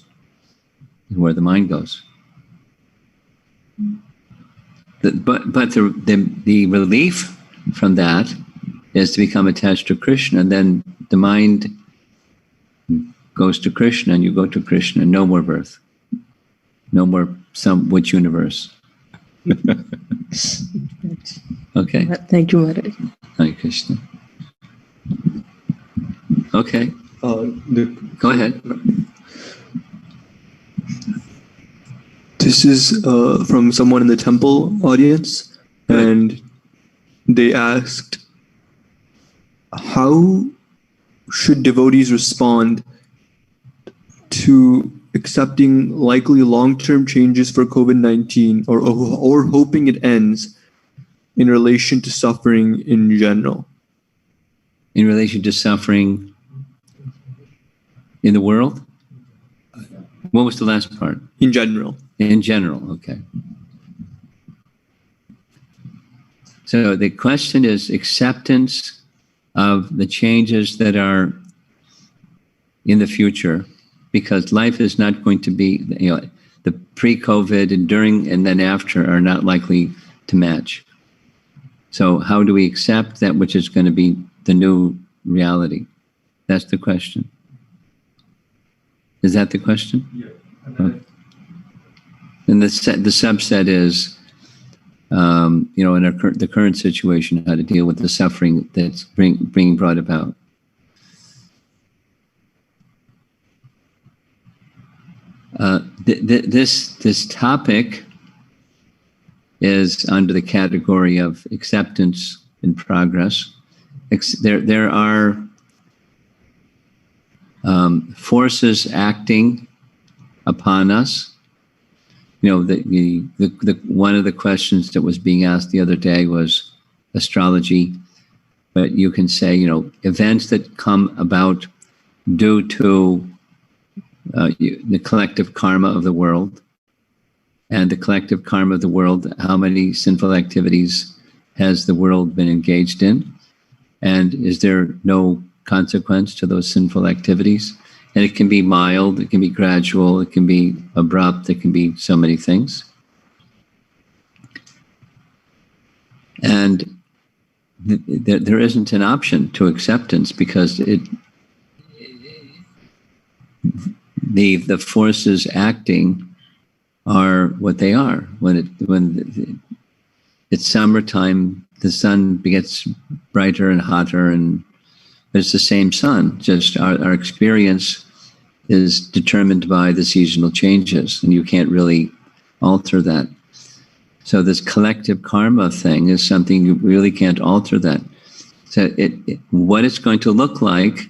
C: where the mind goes. But the relief from that is to become attached to Krishna, and then the mind goes to Krishna, and you go to Krishna. No more birth, no more which universe. Okay.
E: Thank you, Maharaj.
C: Hare Krishna. Okay. Go ahead.
G: This is from someone in the temple audience, and they asked, how should devotees respond to accepting likely long-term changes for COVID-19 or hoping it ends in relation to suffering in general?
C: In relation to suffering in the world? What was the last part?
G: In general.
C: In general, okay. So the question is acceptance of the changes that are in the future, because life is not going to be, the pre-COVID and during and then after are not likely to match. So how do we accept that which is going to be the new reality? That's the question. Is that the question? Yeah. Okay. And the subset is, in the current situation, how to deal with the suffering that's being brought about. This topic is under the category of acceptance in progress. There are forces acting upon us. The one of the questions that was being asked the other day was astrology but you can say, events that come about due to the collective karma of the world. And the collective karma of the world, how many sinful activities has the world been engaged in? And is there no consequence to those sinful activities? And it can be mild, it can be gradual, it can be abrupt, it can be so many things. And there isn't an option to acceptance because the forces acting are what they are. When it's summertime, the sun gets brighter and hotter, but it's the same sun. Just our experience is determined by the seasonal changes, and you can't really alter that. So this collective karma thing is something you really can't alter that. So what it's going to look like,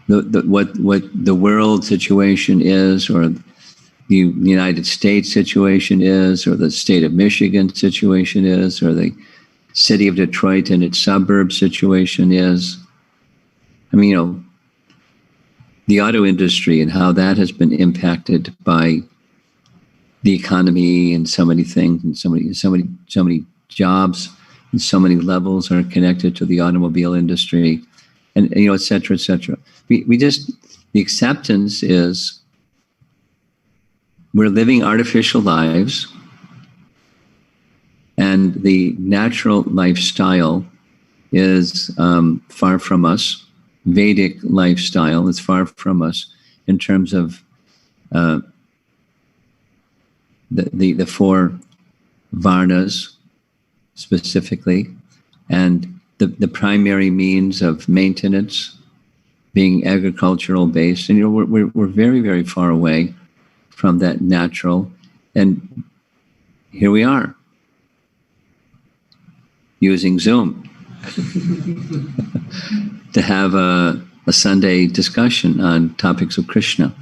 C: what the world situation is, or the United States situation is, or the state of Michigan situation is, or the city of Detroit and its suburb situation is. I mean, the auto industry and how that has been impacted by the economy and so many things and so many jobs and so many levels are connected to the automobile industry, and et cetera, et cetera. The acceptance is we're living artificial lives, and the natural lifestyle is far from us. Vedic lifestyle is far from us in terms of the four varnas specifically, and the primary means of maintenance being agricultural based. And we're very, very far away from that natural, and here we are using Zoom to have a Sunday discussion on topics of Krishna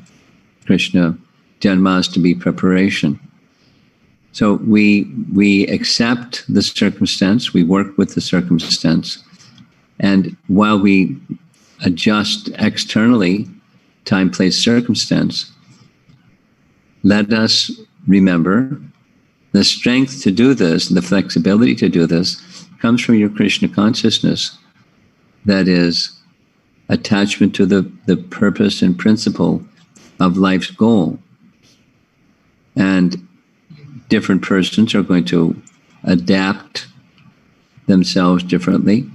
C: Janmashtami preparation. So we accept the circumstance, we work with the circumstance, and while we adjust externally, time, place, circumstance, let us remember the strength to do this, the flexibility to do this, comes from your Krishna consciousness. That is attachment to the purpose and principle of life's goal. And different persons are going to adapt themselves differently.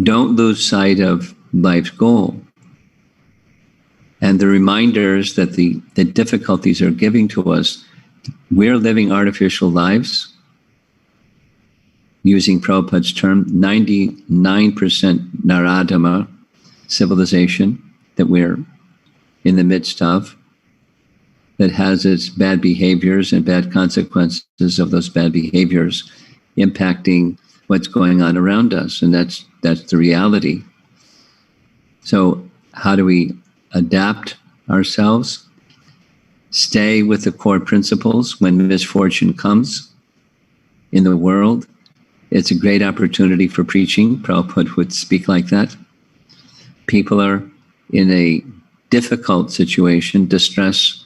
C: Don't lose sight of life's goal and the reminders that the difficulties are giving to us. We're living artificial lives, using Prabhupada's term, 99% Naradama civilization that we're in the midst of, that has its bad behaviors and bad consequences of those bad behaviors impacting what's going on around us, and that's the reality. So how do we adapt ourselves? Stay with the core principles when misfortune comes in the world. It's a great opportunity for preaching. Prabhupada would speak like that. People are in a difficult situation. Distress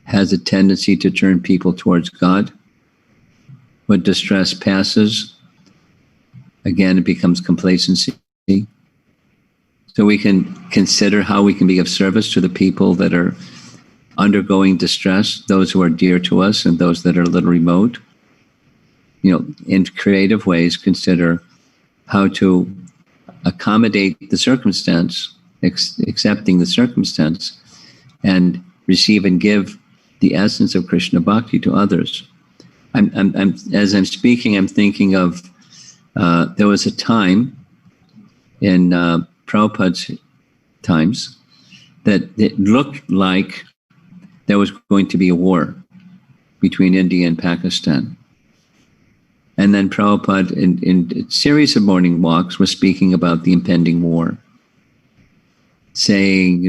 C: has a tendency to turn people towards God. When distress passes, again, it becomes complacency. So we can consider how we can be of service to the people that are undergoing distress, those who are dear to us and those that are a little remote. In creative ways, consider how to accommodate the circumstance, accepting the circumstance, and receive and give the essence of Krishna Bhakti to others. As I'm speaking, I'm thinking of there was a time in Prabhupada's times that it looked like there was going to be a war between India and Pakistan. And then Prabhupada, in a series of morning walks, was speaking about the impending war, saying,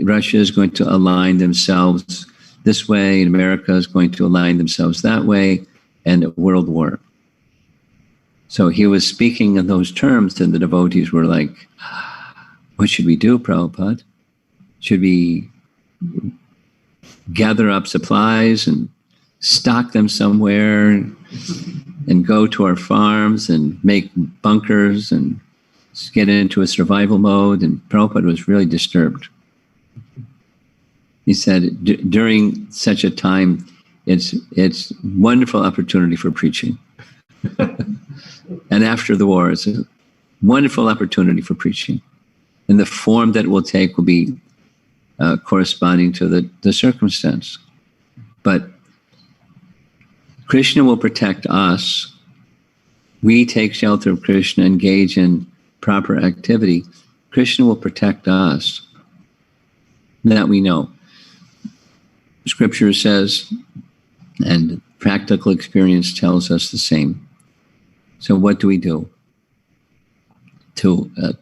C: Russia is going to align themselves this way, and America is going to align themselves that way, and a world war. So he was speaking in those terms, and the devotees were like, what should we do, Prabhupada? Should we gather up supplies and stock them somewhere and go to our farms and make bunkers and get into a survival mode? And Prabhupada was really disturbed. He said, during such a time, it's wonderful opportunity for preaching. And after the war, it's a wonderful opportunity for preaching. And the form that it will take will be corresponding to the circumstance. But Krishna will protect us. We take shelter of Krishna, engage in proper activity. Krishna will protect us. That we know. Scripture says, and practical experience tells us the same. So what do?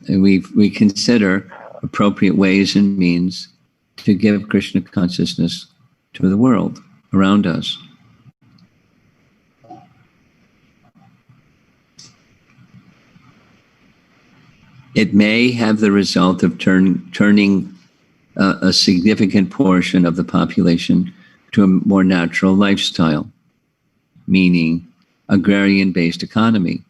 C: We consider appropriate ways and means to give Krishna consciousness to the world around us. It may have the result of turning a significant portion of the population to a more natural lifestyle, meaning agrarian-based economy.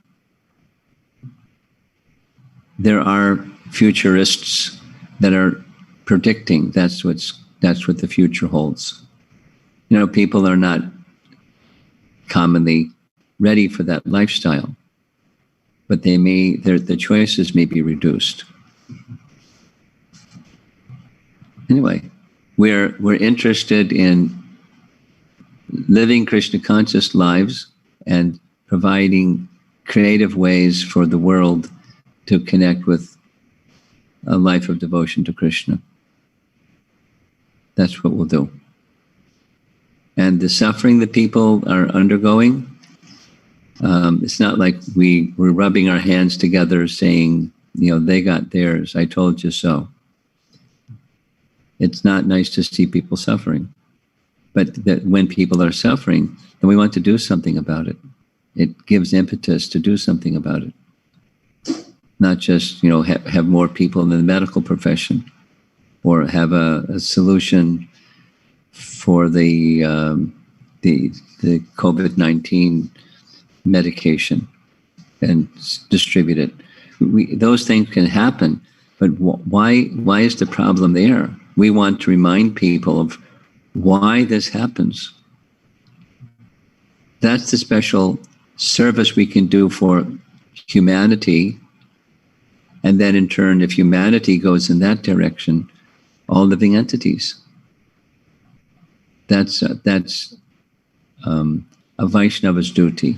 C: There are futurists that are predicting that's what the future holds. You know, people are not commonly ready for that lifestyle, but the choices may be reduced. Anyway, we're interested in living Krishna conscious lives and providing creative ways for the world to connect with a life of devotion to Krishna. That's what we'll do. And the suffering that people are undergoing, it's not like we're rubbing our hands together saying, you know, they got theirs, I told you so. It's not nice to see people suffering. But that when people are suffering, then we want to do something about it. It gives impetus to do something about it. Not just, you know, have more people in the medical profession, or have a solution for the COVID-19 medication and distribute it. Those things can happen, but why is the problem there? We want to remind people of why this happens. That's the special service we can do for humanity. And then in turn, if humanity goes in that direction, all living entities. That's a Vaishnava's duty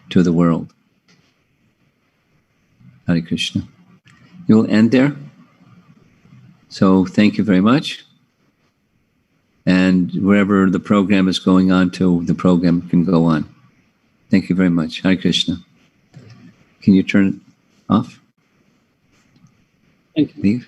C: to the world. Hare Krishna. You will end there. So thank you very much. And wherever the program is going on to, the program can go on. Thank you very much. Hare Krishna. Can you turn it off?
A: Thank you.
C: Leave.